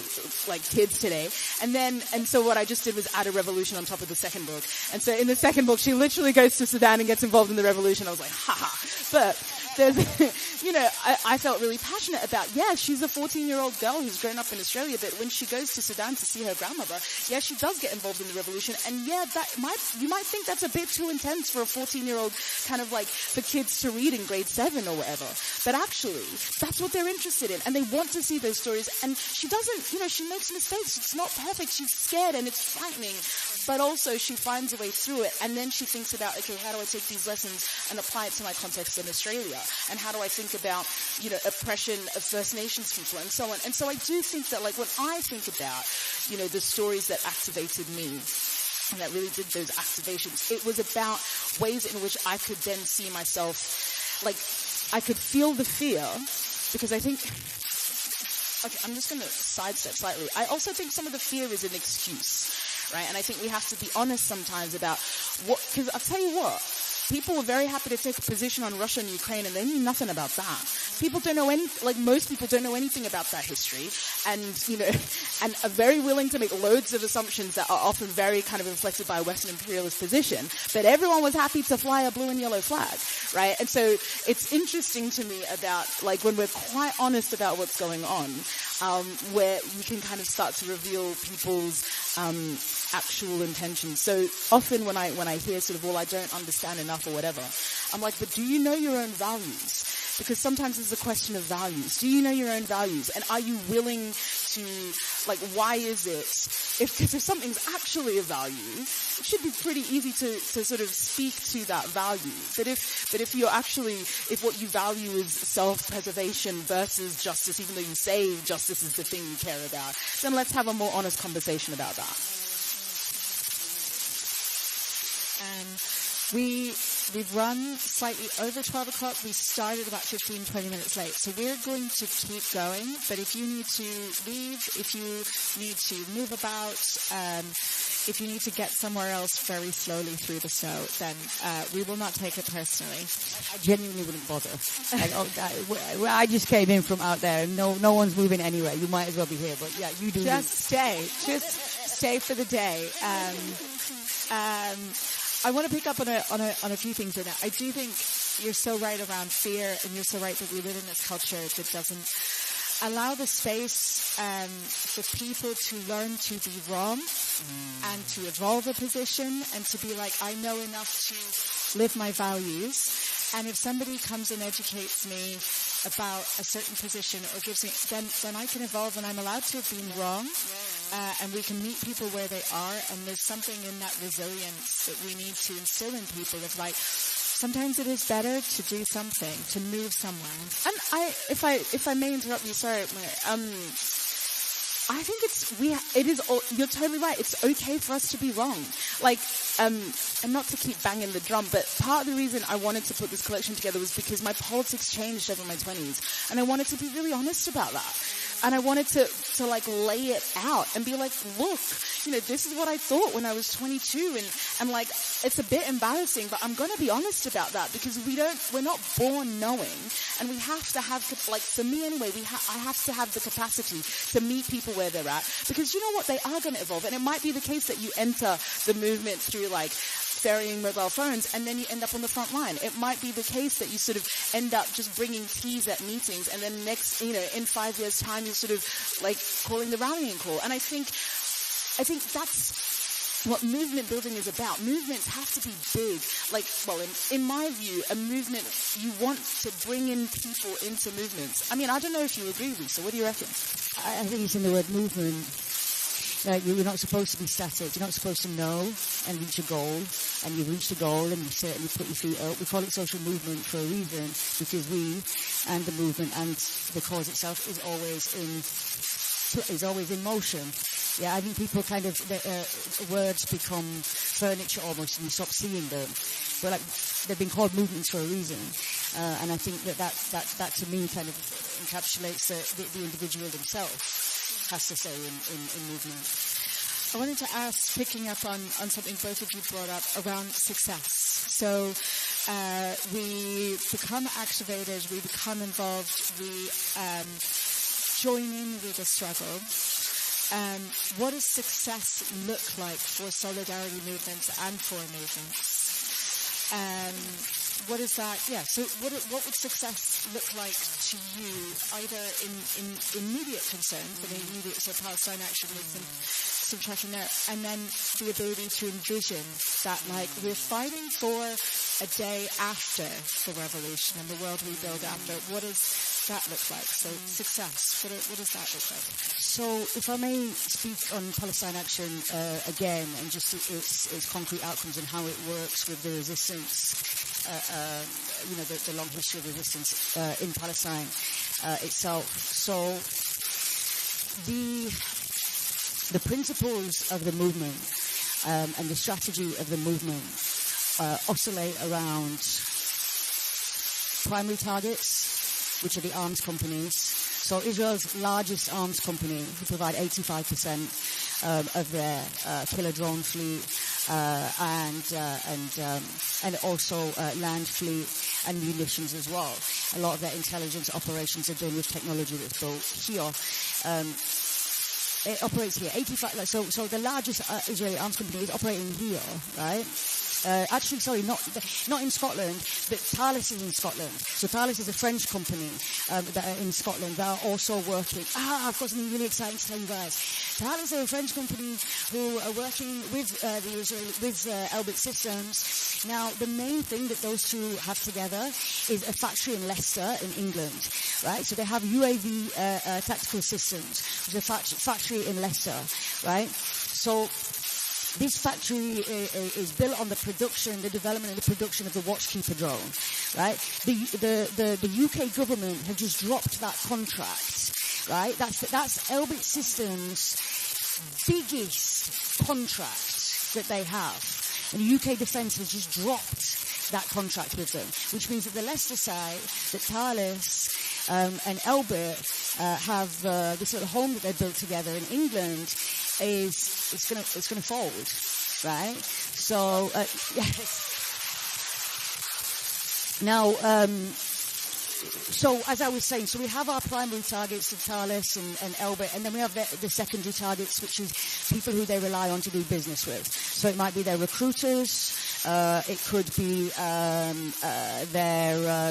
like, kids today? And so what I just did was add a revolution on top of the second book. And so in the second book, she literally goes to Sudan and gets involved in the revolution. I was like, haha. But there's, I felt really passionate about, she's a 14-year-old girl who's grown up in Australia, but when she goes to Sudan to see her grandmother, she does get involved in the revolution. And you might think that's a bit too intense for a 14-year-old, kind of like for kids to read in grade 7 or whatever. But actually, that's what they're interested in. And they want to see those stories. And she doesn't, she makes mistakes. It's not perfect. She's scared and it's frightening. But also she finds a way through it. And then she thinks about, okay, how do I take these lessons and apply it to my context in Australia? And how do I think about, oppression of First Nations people and so on? And so I do think that, like, when I think about, the stories that activated me, and that really did those activations, it was about ways in which I could then see myself, like, I could feel the fear, because I think, okay, I'm just going to sidestep slightly. I also think some of the fear is an excuse, right? And I think we have to be honest sometimes about what, because I'll tell you what, people were very happy to take a position on Russia and Ukraine, and they knew nothing about that. People don't know most people don't know anything about that history, and, and are very willing to make loads of assumptions that are often very kind of inflected by a Western imperialist position. But everyone was happy to fly a blue and yellow flag, right? And so it's interesting to me about, like, when we're quite honest about what's going on, where we can kind of start to reveal people's actual intentions. So often when I hear sort of, well, I don't understand enough or whatever, I'm like, but do you know your own values? Because sometimes it's a question of values. Do you know your own values? And are you willing to, like, why is it? Because if something's actually a value, it should be pretty easy to sort of speak to that value. But if you're actually, if what you value is self-preservation versus justice, even though you say justice is the thing you care about, then let's have a more honest conversation about that. We've run slightly over 12 o'clock. We started about 15, 20 minutes late. So we're going to keep going. But if you need to leave, if you need to move about, if you need to get somewhere else very slowly through the snow, then we will not take it personally. I genuinely wouldn't bother. I just came in from out there. No one's moving anywhere. You might as well be here. But yeah, you do. Just stay for the day. I want to pick up on a few things right now. I do think you're so right around fear, and you're so right that we live in this culture that doesn't allow the space for people to learn to be wrong and to evolve a position and to be like, I know enough to live my values. And if somebody comes and educates me about a certain position or gives me, then I can evolve, and I'm allowed to have been wrong. And we can meet people where they are, and there's something in that resilience that we need to instill in people of, like, sometimes it is better to do something, to move somewhere. And if I may interrupt you, sorry, I think you're totally right. It's okay for us to be wrong. Like, and not to keep banging the drum, but part of the reason I wanted to put this collection together was because my politics changed over my 20s, and I wanted to be really honest about that. I wanted to like lay it out and be like, look, this is what I thought when I was 22, and like, it's a bit embarrassing, but I'm going to be honest about that, because we're not born knowing, and we have to have, like, for me anyway, I have to have the capacity to meet people where they're at, because you know what, they are going to evolve, and it might be the case that you enter the movement through like ferrying mobile phones, and then you end up on the front line. It might be the case that you sort of end up just bringing teas at meetings, and then next, in 5 years' time, you're sort of like calling the rallying call. And I think that's what movement building is about. Movements have to be big. Like, well, in my view, a movement, you want to bring in people into movements. I mean, I don't know if you agree, Lisa. What do you reckon? I think it's in the word movement. You're not supposed to be static. You're not supposed to know and reach a goal. And you reach the goal and you sit and you put your feet up. We call it social movement for a reason, because we and the movement and the cause itself is always in motion. Yeah, I think people kind of, words become furniture almost, and you stop seeing them. But like, they've been called movements for a reason. And I think that to me kind of encapsulates the individual themselves. Has to say in movement. I wanted to ask, picking up on something both of you brought up around success. So we become activated, we become involved, we join in with the struggle. What does success look like for solidarity movements and for movements? What is that? Yeah. So, what would success look like to you, either in immediate concerns, the immediate, so Palestine Action Week and some tracking there, and then the ability to envision that, like, we're fighting for a day after the revolution and the world we build after. What does that look like? So, success. What does that look like? So, if I may speak on Palestine Action again, and just its concrete outcomes and how it works with the resistance. The long history of resistance in Palestine itself. So the principles of the movement and the strategy of the movement oscillate around primary targets, which are the arms companies. So Israel's largest arms company, who provide 85% of their killer drone fleet, and also land fleet and munitions as well. A lot of their intelligence operations are done with technology that's built here. It operates here. 85. So the largest Israeli arms company is operating here, right? Actually, sorry, not in Scotland, but Thales is in Scotland. So Thales is a French company that are in Scotland that are also working. I've got something really exciting to tell you guys. Thales are a French company who are working with Elbit Systems. Now, the main thing that those two have together is a factory in Leicester, in England, right? So they have UAV tactical systems, which is a factory in Leicester, right? So this factory is built on the development and the production of the Watchkeeper drone, right? The UK government have just dropped that contract, right? That's Elbit Systems' biggest contract that they have. And the UK Defence has just dropped that contract with them, which means that the Leicester side, that Thales and Elbit have this little home that they built together in England, it's gonna fold, right? So now, so as I was saying, so we have our primary targets of Thales and Elbit, and then we have the secondary targets, which is people who they rely on to do business with. So it might be their recruiters, it could be their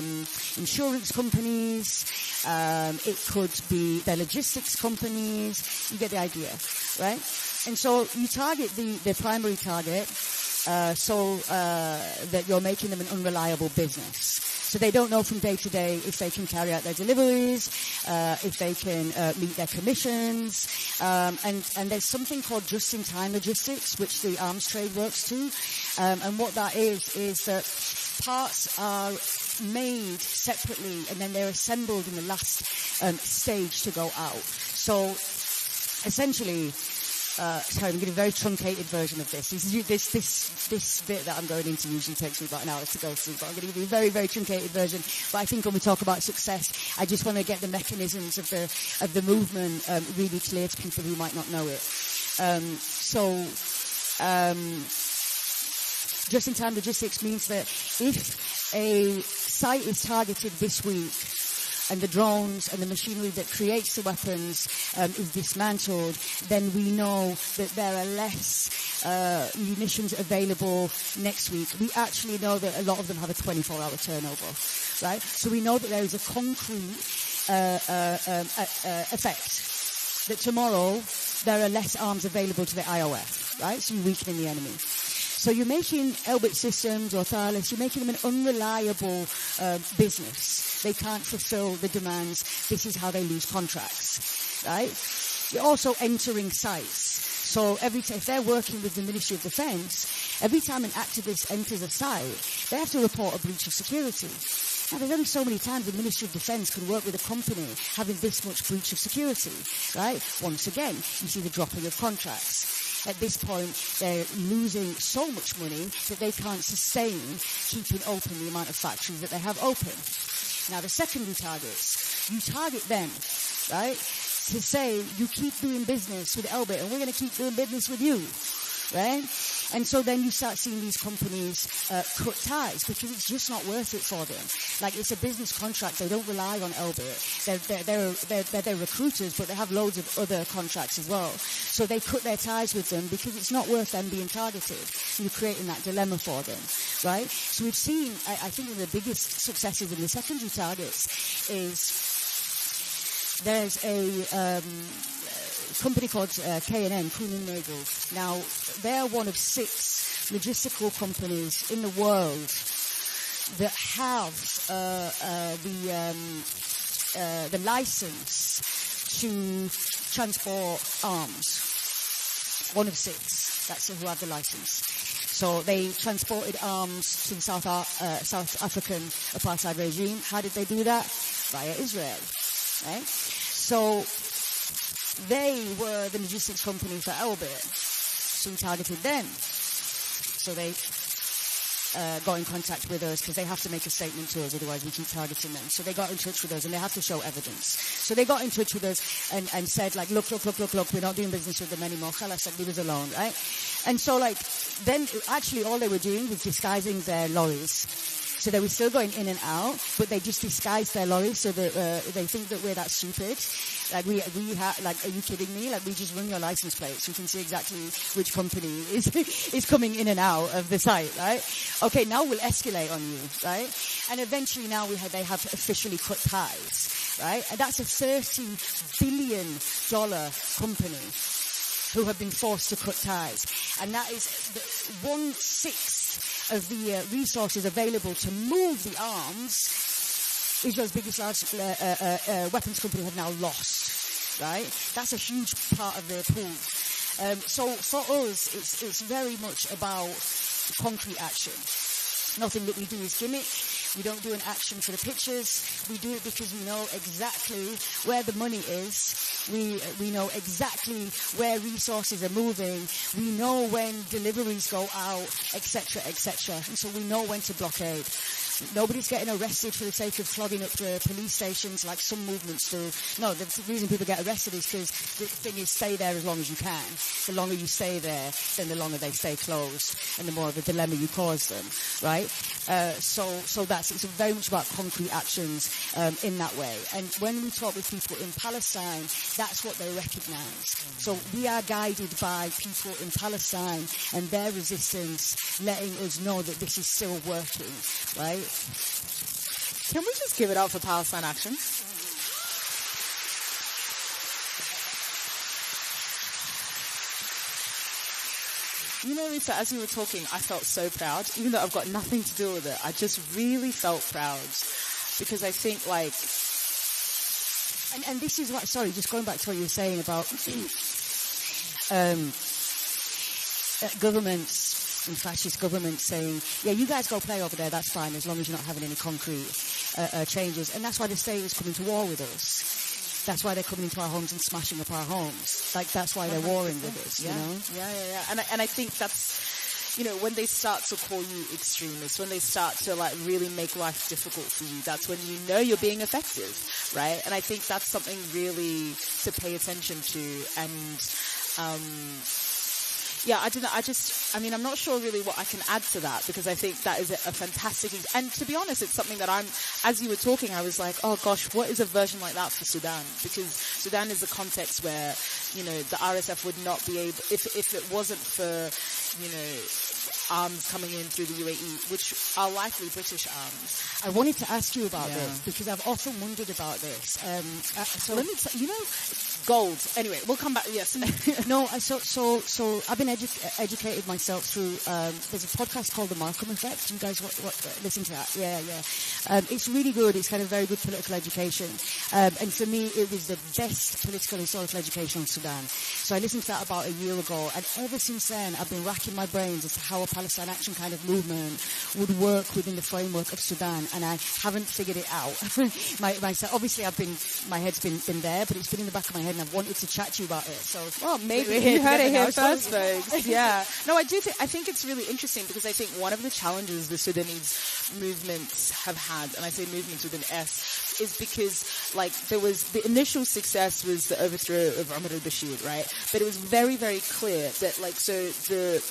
insurance companies, it could be their logistics companies. You get the idea, right? And so you target the primary target so that you're making them an unreliable business. So they don't know from day to day if they can carry out their deliveries, if they can meet their commissions, and there's something called just-in-time logistics, which the arms trade works to, and what that is that parts are made separately and then they're assembled in the last stage to go out. So essentially, sorry, I'm getting a very truncated version of this. This bit that I'm going into usually takes me about an hour to go through, but I'm going to give you a very, very truncated version. But I think when we talk about success, I just want to get the mechanisms of the movement really clear to people who might not know it. Just-in-time logistics means that if a site is targeted this week, and the drones and the machinery that creates the weapons is dismantled, then we know that there are less munitions available next week. We actually know that a lot of them have a 24-hour turnover, right? So we know that there is a concrete effect, that tomorrow there are less arms available to the IOF, right? So you're weakening the enemy. So you're making Elbit Systems or Thales, you're making them an unreliable business. They can't fulfill the demands. This is how they lose contracts, right? You're also entering sites. So if they're working with the Ministry of Defence, every time an activist enters a site, they have to report a breach of security. Now, there's only so many times the Ministry of Defence can work with a company having this much breach of security, right? Once again, you see the dropping of contracts. At this point, they're losing so much money that they can't sustain keeping open the amount of factories that they have open. Now, the secondary targets, you target them, right, to say you keep doing business with Elbit and we're going to keep doing business with you, right? And so then you start seeing these companies cut ties because it's just not worth it for them. Like, it's a business contract. They don't rely on Elbit. They're recruiters, but they have loads of other contracts as well. So they cut their ties with them because it's not worth them being targeted. You're creating that dilemma for them, right? So we've seen, I think one of the biggest successes in the secondary targets is there's a company called K&N, Kuhn & Nagel. Now, they're one of 6 logistical companies in the world that have the license to transport arms. One of 6. That's who have the license. So they transported arms to the South African apartheid regime. How did they do that? Via Israel, right? So they were the logistics company for Elbit, so we targeted them. So they got in contact with us because they have to make a statement to us, otherwise we keep targeting them. So they got in touch with us and they have to show evidence. So they got in touch with us and said, like, look, we're not doing business with them anymore. Khalas, like, leave us alone, right? And so, like, then actually all they were doing was disguising their lorries. So they were still going in and out, but they just disguised their lorries so that they think that we're that stupid. Like, like, are you kidding me? Like, we just run your license plates. We can see exactly which company is coming in and out of the site, right? Okay, now we'll escalate on you, right? And eventually now they have officially cut ties, right? And that's a $30 billion company who have been forced to cut ties. And that is 1/6 of the resources available to move the arms. Israel's biggest large weapons company have now lost, right? That's a huge part of their pool. So for us, it's very much about concrete action. Nothing that we do is gimmick. We don't do an action for the pictures. We do it because we know exactly where the money is. We know exactly where resources are moving. We know when deliveries go out, etc., etc. And so we know when to blockade. Nobody's getting arrested for the sake of clogging up the police stations like some movements do. No, the reason people get arrested is because the thing is, stay there as long as you can. The longer you stay there, then the longer they stay closed, and the more of a dilemma you cause them, right? So it's very much about concrete actions in that way. And when we talk with people in Palestine, that's what they recognize. So we are guided by people in Palestine and their resistance, letting us know that this is still working, right? Can we just give it up for Palestine Action? You know, Lisa, as we were talking, I felt so proud. Even though I've got nothing to do with it, I just really felt proud. Because I think, like... And this is what... Sorry, just going back to what you were saying about governments... and fascist governments saying, yeah, you guys go play over there, that's fine, as long as you're not having any concrete changes. And that's why the state is coming to war with us. That's why they're coming into our homes and smashing up our homes. Like, that's why they're warring with us, you know? Yeah. And I think that's, you know, when they start to call you extremists, when they start to like really make life difficult for you, that's when you know you're being effective, right? And I think that's something really to pay attention to. And yeah, I don't know. I'm not sure really what I can add to that, because I think that is a fantastic, and to be honest, it's something that as you were talking, I was like, oh gosh, what is a version like that for Sudan? Because Sudan is a context where, you know, the RSF would not be able, if it wasn't for, you know, arms coming in through the UAE, which are likely British arms. I wanted to ask you about this, because I've often wondered about this. So let me you know, gold. Anyway, we'll come back. Yes. No, so I've been educated myself through, there's a podcast called The Malcolm Effect. You guys listen to that? Yeah. It's really good. It's kind of very good political education. And for me, it was the best political historical education on Sudan. So I listened to that about a year ago, and ever since then, I've been racking my brains as to how a Palestine Action kind of movement would work within the framework of Sudan, and I haven't figured it out. Obviously, my head's been there, but it's been in the back of my head, and I've wanted to chat to you about it. So, well, maybe you heard it here first, folks. Yeah. No, I think it's really interesting, because I think one of the challenges the Sudanese movements have had, and I say movements with an S, is because, like, there was the initial success was the overthrow of Omar al-Bashir, right? But it was very, very clear that, like, so the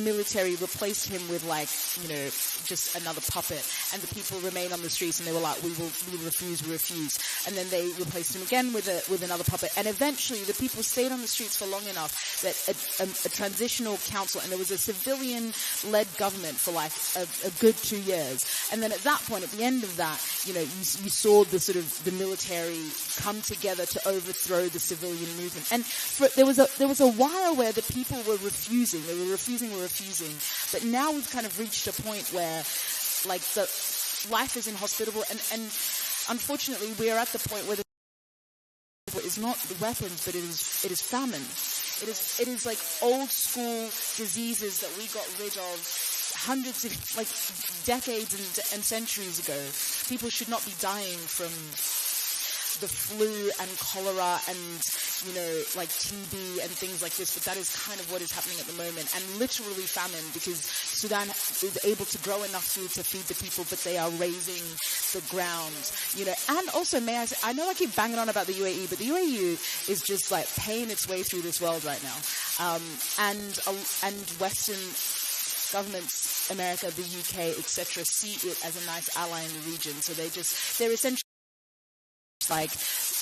military replaced him with, like, you know, just another puppet, and the people remained on the streets, and they were like, we refuse. And then they replaced him again with another puppet, and eventually the people stayed on the streets for long enough that a transitional council, and there was a civilian-led government for like a good 2 years, and then at that point, at the end of that, you know, you saw the sort of the military come together to overthrow the civilian movement, and there was a while where the people were refusing, but now we've kind of reached a point where, like, the life is inhospitable, and unfortunately we are at the point where it is not weapons, but it is famine. It is like old school diseases that we got rid of hundreds of, like, decades and centuries ago. People should not be dying from the flu and cholera and, you know, like TB and things like this, but that is kind of what is happening at the moment, and literally famine, because Sudan is able to grow enough food to feed the people, but they are raising the ground, you know. And also, may I say, I know I keep banging on about the UAE, but the UAE is just like paying its way through this world right now, and Western governments, America, the UK, etc., see it as a nice ally in the region, so they're essentially like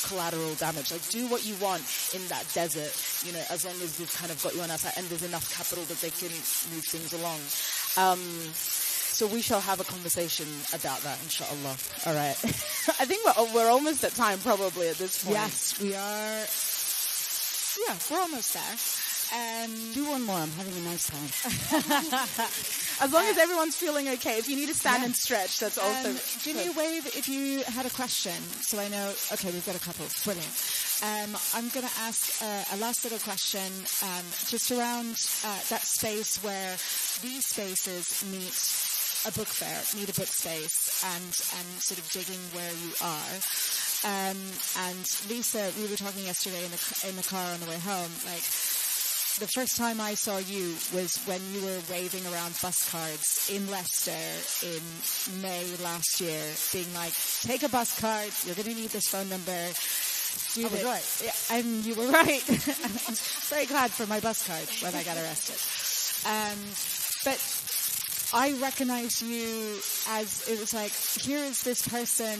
collateral damage. Like, do what you want in that desert, you know, as long as we've kind of got you on our side and there's enough capital that they can move things along. So we shall have a conversation about that, inshallah. All right. I think we're almost at time, probably, at this point. Yes, we are. Yeah, we're almost there. Do one more. I'm having a nice time. As long as everyone's feeling okay. If you need to stand and stretch, that's also... Give me a wave if you had a question, so I know... Okay, we've got a couple. Brilliant. I'm going to ask a last little question just around that space where these spaces meet a book fair, meet a book space, and sort of digging where you are. And Lisa, we were talking yesterday in the car on the way home, like... The first time I saw you was when you were waving around bus cards in Leicester in May last year, being like, take a bus card, you're going to need this phone number. I was right. Yeah, and you were right. I'm very glad for my bus card when I got arrested. But I recognize you as, it was like, here is this person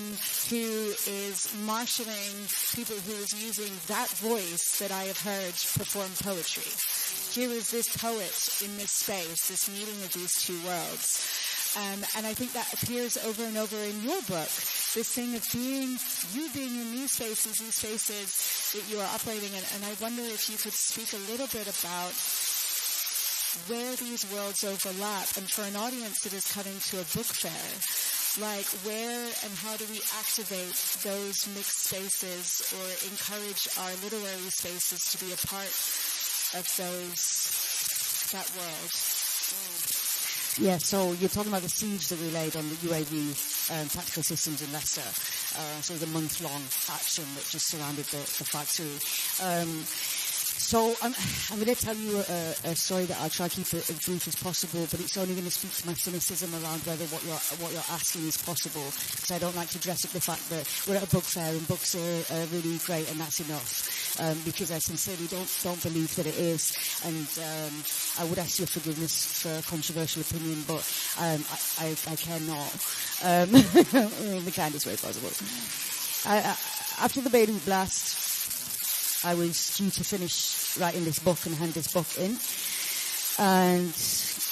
who is marshalling people who is using that voice that I have heard perform poetry. Here is this poet in this space, this meeting of these two worlds. And I think that appears over and over in your book, this thing of being in these spaces that you are operating in. And I wonder if you could speak a little bit about where these worlds overlap, and for an audience that is coming to a book fair, like where and how do we activate those mixed spaces or encourage our literary spaces to be a part of that world? Yeah, so you're talking about the siege that we laid on the UAV tactical systems in Leicester. So it was a month-long action that just surrounded the factory. So I'm going to tell you a story that I'll try to keep it as brief as possible, but it's only going to speak to my cynicism around whether what you're asking is possible, because I don't like to dress up the fact that we're at a book fair and books are really great and that's enough, because I sincerely don't believe that it is, and I would ask your forgiveness for a controversial opinion, but I cannot, in the kindest way possible. After the Beirut blast, I was due to finish writing this book and hand this book in, and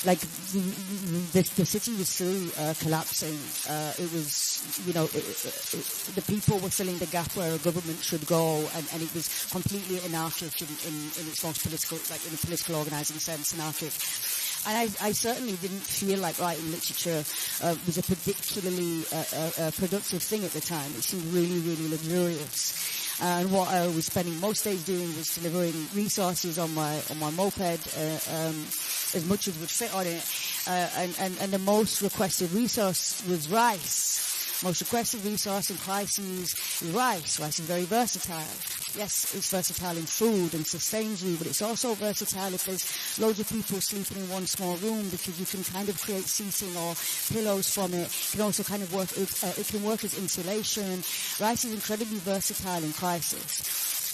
like the city was still collapsing. It was, the people were filling the gap where a government should go, and it was completely anarchic in its most political, like in a political organising sense, anarchic. And I certainly didn't feel like writing literature was a particularly productive thing at the time. It seemed really, really luxurious. And what I was spending most days doing was delivering resources on my moped, as much as would fit on it. And the most requested resource was rice. Most requested resource in crises is rice. Rice is very versatile. Yes, it's versatile in food and sustains you, but it's also versatile if there's loads of people sleeping in one small room, because you can kind of create seating or pillows from it. It can also kind of work, it can work as insulation. Rice is incredibly versatile in crisis.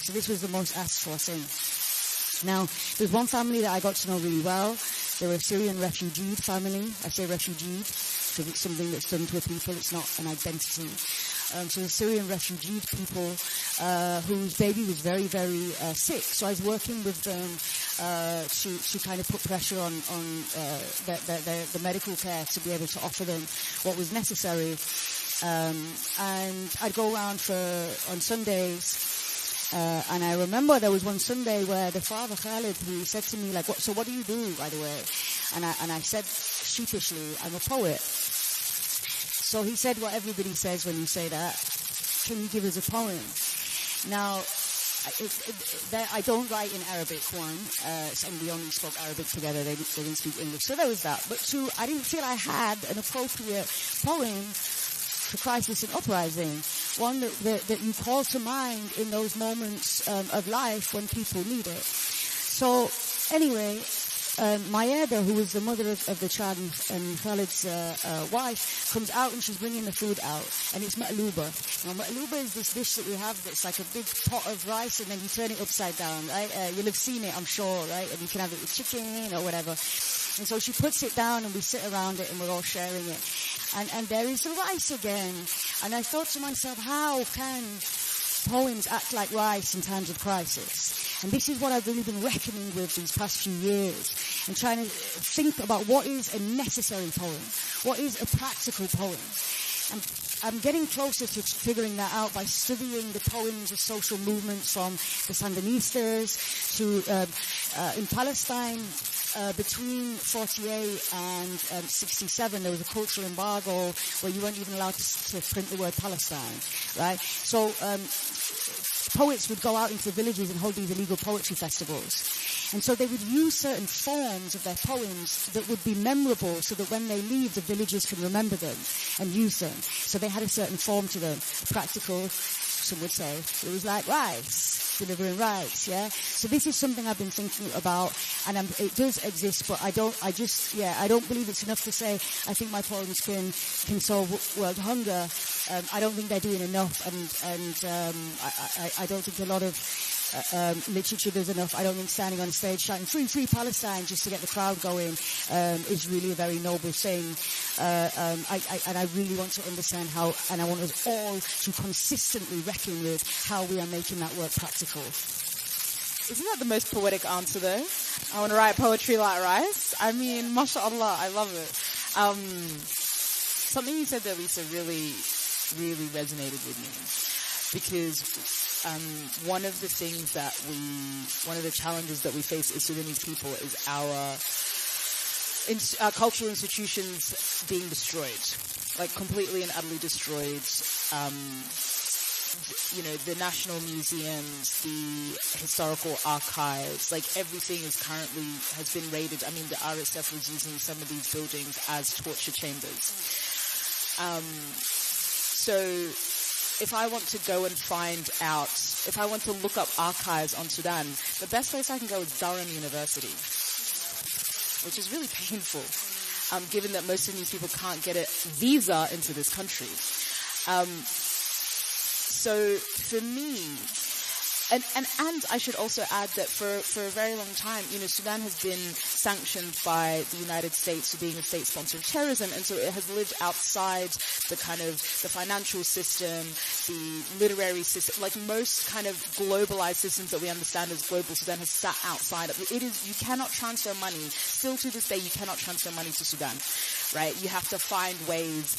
So this was the most asked for thing. Now, there's one family that I got to know really well. They were a Syrian refugee family. I say refugee because it's something that's done to a people. It's not an identity. So the Syrian refugee people whose baby was very, very sick. So I was working with them to kind of put pressure on the medical care to be able to offer them what was necessary. And I'd go around on Sundays. And I remember there was one Sunday where the father, Khalid, he said to me, like, what do you do, by the way? And I said sheepishly, I'm a poet. So he said what everybody says when you say that. Can you give us a poem? Now, I don't write in Arabic, one, and we only spoke Arabic together. They didn't speak English. So there was that. But two, I didn't feel I had an appropriate poem for crisis and uprising. One that you call to mind in those moments of life when people need it. So anyway, Mayeda, who was the mother of the child and Khalid's wife, comes out and she's bringing the food out, and it's ma'luba. Now, ma'luba is this dish that we have that's like a big pot of rice, and then you turn it upside down, right? You'll have seen it, I'm sure, right? And you can have it with chicken or whatever. And so she puts it down, and we sit around it, and we're all sharing it. And there is the rice again. And I thought to myself, how can poems act like rice in times of crisis? And this is what I've really been reckoning with these past few years, and trying to think about what is a necessary poem, what is a practical poem. And I'm getting closer to figuring that out by studying the poems of social movements from the Sandinistas to in Palestine. Between 48 and 67, there was a cultural embargo where you weren't even allowed to print the word Palestine, right? So poets would go out into the villages and hold these illegal poetry festivals. And so they would use certain forms of their poems that would be memorable so that when they leave, the villagers can remember them and use them. So they had a certain form to them, practical, some would say. It was like rice, delivering rice, yeah? So this is something I've been thinking about, and it does exist, but I don't believe it's enough to say, I think my poems can solve world hunger. I don't think they're doing enough, and I don't think a lot of literature does enough. I don't think standing on a stage shouting "Free, free Palestine" just to get the crowd going is really a very noble thing. And I really want to understand how, and I want us all to consistently reckon with how we are making that work practical. Isn't that the most poetic answer, though? I want to write poetry like rice. I mean, mashallah, I love it. Something you said there, Lisa, really, really resonated with me, because one of the challenges that we face as Sudanese people is our cultural institutions being destroyed, like completely and utterly destroyed. The national museums, the historical archives, like everything has been raided. I mean, the RSF was using some of these buildings as torture chambers. So if I want to go and find out, if I want to look up archives on Sudan, the best place I can go is Durham University, which is really painful, given that most of these people can't get a visa into this country. So for me, and I should also add that for a very long time, Sudan has been sanctioned by the United States for being a state sponsor of terrorism, and so it has lived outside the kind of the financial system, the literary system, like most kind of globalized systems that we understand as global. Sudan has sat outside of it. You cannot transfer money. Still to this day, you cannot transfer money to Sudan, right? You have to find ways.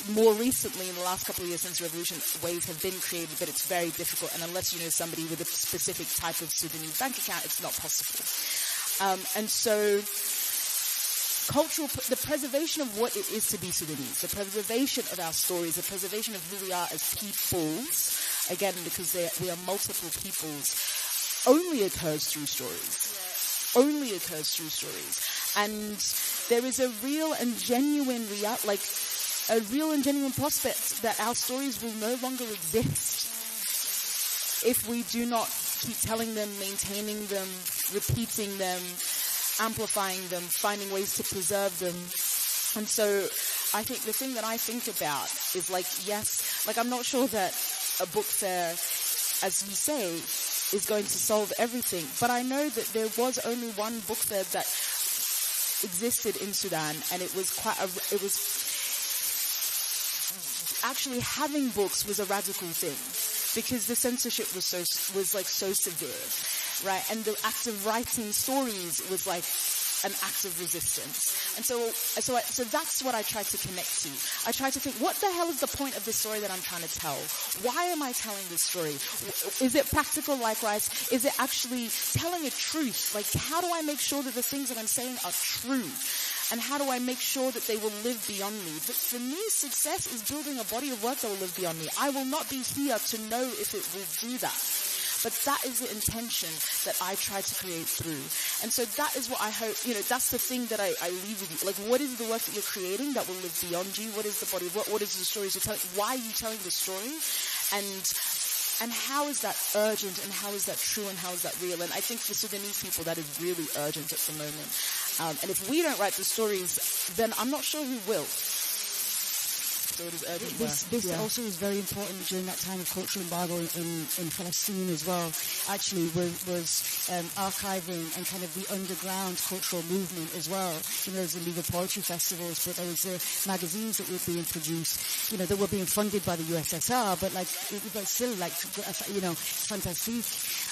More recently, in the last couple of years since the revolution, ways have been created, but it's very difficult. And unless you know somebody with a specific type of Sudanese bank account, it's not possible. And so, the preservation of what it is to be Sudanese, the preservation of our stories, the preservation of who we are as peoples, again, because we are multiple peoples, only occurs through stories. Only occurs through stories. And there is a real and genuine prospect that our stories will no longer exist if we do not keep telling them, maintaining them, repeating them, amplifying them, finding ways to preserve them. And so I think the thing that I think about is I'm not sure that a book fair, as you say, is going to solve everything. But I know that there was only one book fair that existed in Sudan, and it was actually having books was a radical thing because the censorship was so severe, right? And the act of writing stories was like an act of resistance. And so that's what I try to connect to. I try to think, what the hell is the point of this story that I'm trying to tell? Why am I telling this story? Is it practical likewise? Is it actually telling a truth? Like, how do I make sure that the things that I'm saying are true? And how do I make sure that they will live beyond me? But for me, success is building a body of work that will live beyond me. I will not be here to know if it will do that. But that is the intention that I try to create through. And so that is what I hope, that's the thing that I leave with you. Like, what is the work that you're creating that will live beyond you? What is the body of work? What is the stories you're telling? Why are you telling the story? And how is that urgent, and how is that true, and how is that real? And I think for Sudanese people, that is really urgent at the moment. And if we don't write the stories, then I'm not sure who will. So it is urgent. This also is very important during that time of cultural embargo in Palestine as well. Actually, was archiving and kind of the underground cultural movement as well. There was the League of Poetry festivals, but there was the magazines that were being produced, that were being funded by the USSR, but still fantastic.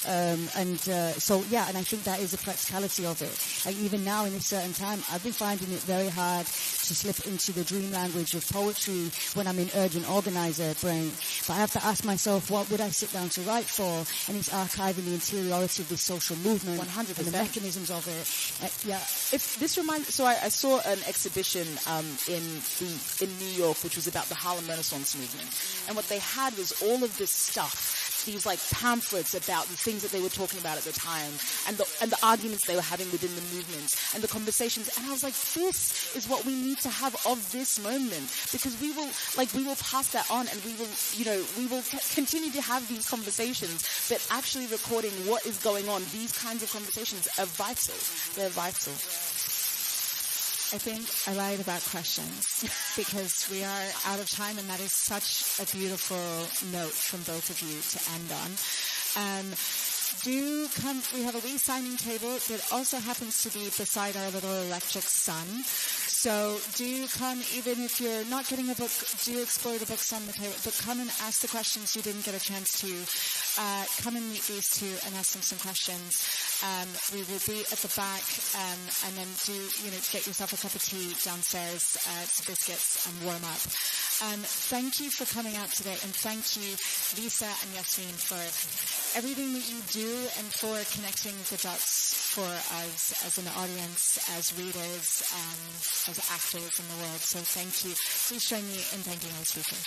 And I think that is the practicality of it. Like, even now in a certain time, I've been finding it very hard to slip into the dream language of poetry when I'm in urgent organizer brain. But I have to ask myself, what would I sit down to write for? And it's archiving the interiority of this social movement 100%. And the mechanisms of it. If this reminds, so I saw an exhibition in New York, which was about the Harlem Renaissance movement, and what they had was all of this stuff. These pamphlets about the things that they were talking about at the time, and the arguments they were having within the movement, and the conversations. And I was like, this is what we need to have of this moment, because we will pass that on, and we will continue to have these conversations. But actually recording what is going on, these kinds of conversations are vital. They're vital. I think I lied about questions because we are out of time, and that is such a beautiful note from both of you to end on. Do come, we have a wee signing table that also happens to be beside our little electric sun. So do come, even if you're not getting a book, do explore the books on the table, but come and ask the questions you didn't get a chance to. Come and meet these two and ask them some questions. We will be at the back, and then get yourself a cup of tea downstairs, some biscuits, and warm up. Thank you for coming out today, and thank you, Lisa and Yassmin, for everything that you do and for connecting the dots for us as an audience, as readers, as actors in the world. So thank you. Please join me in thanking our speakers.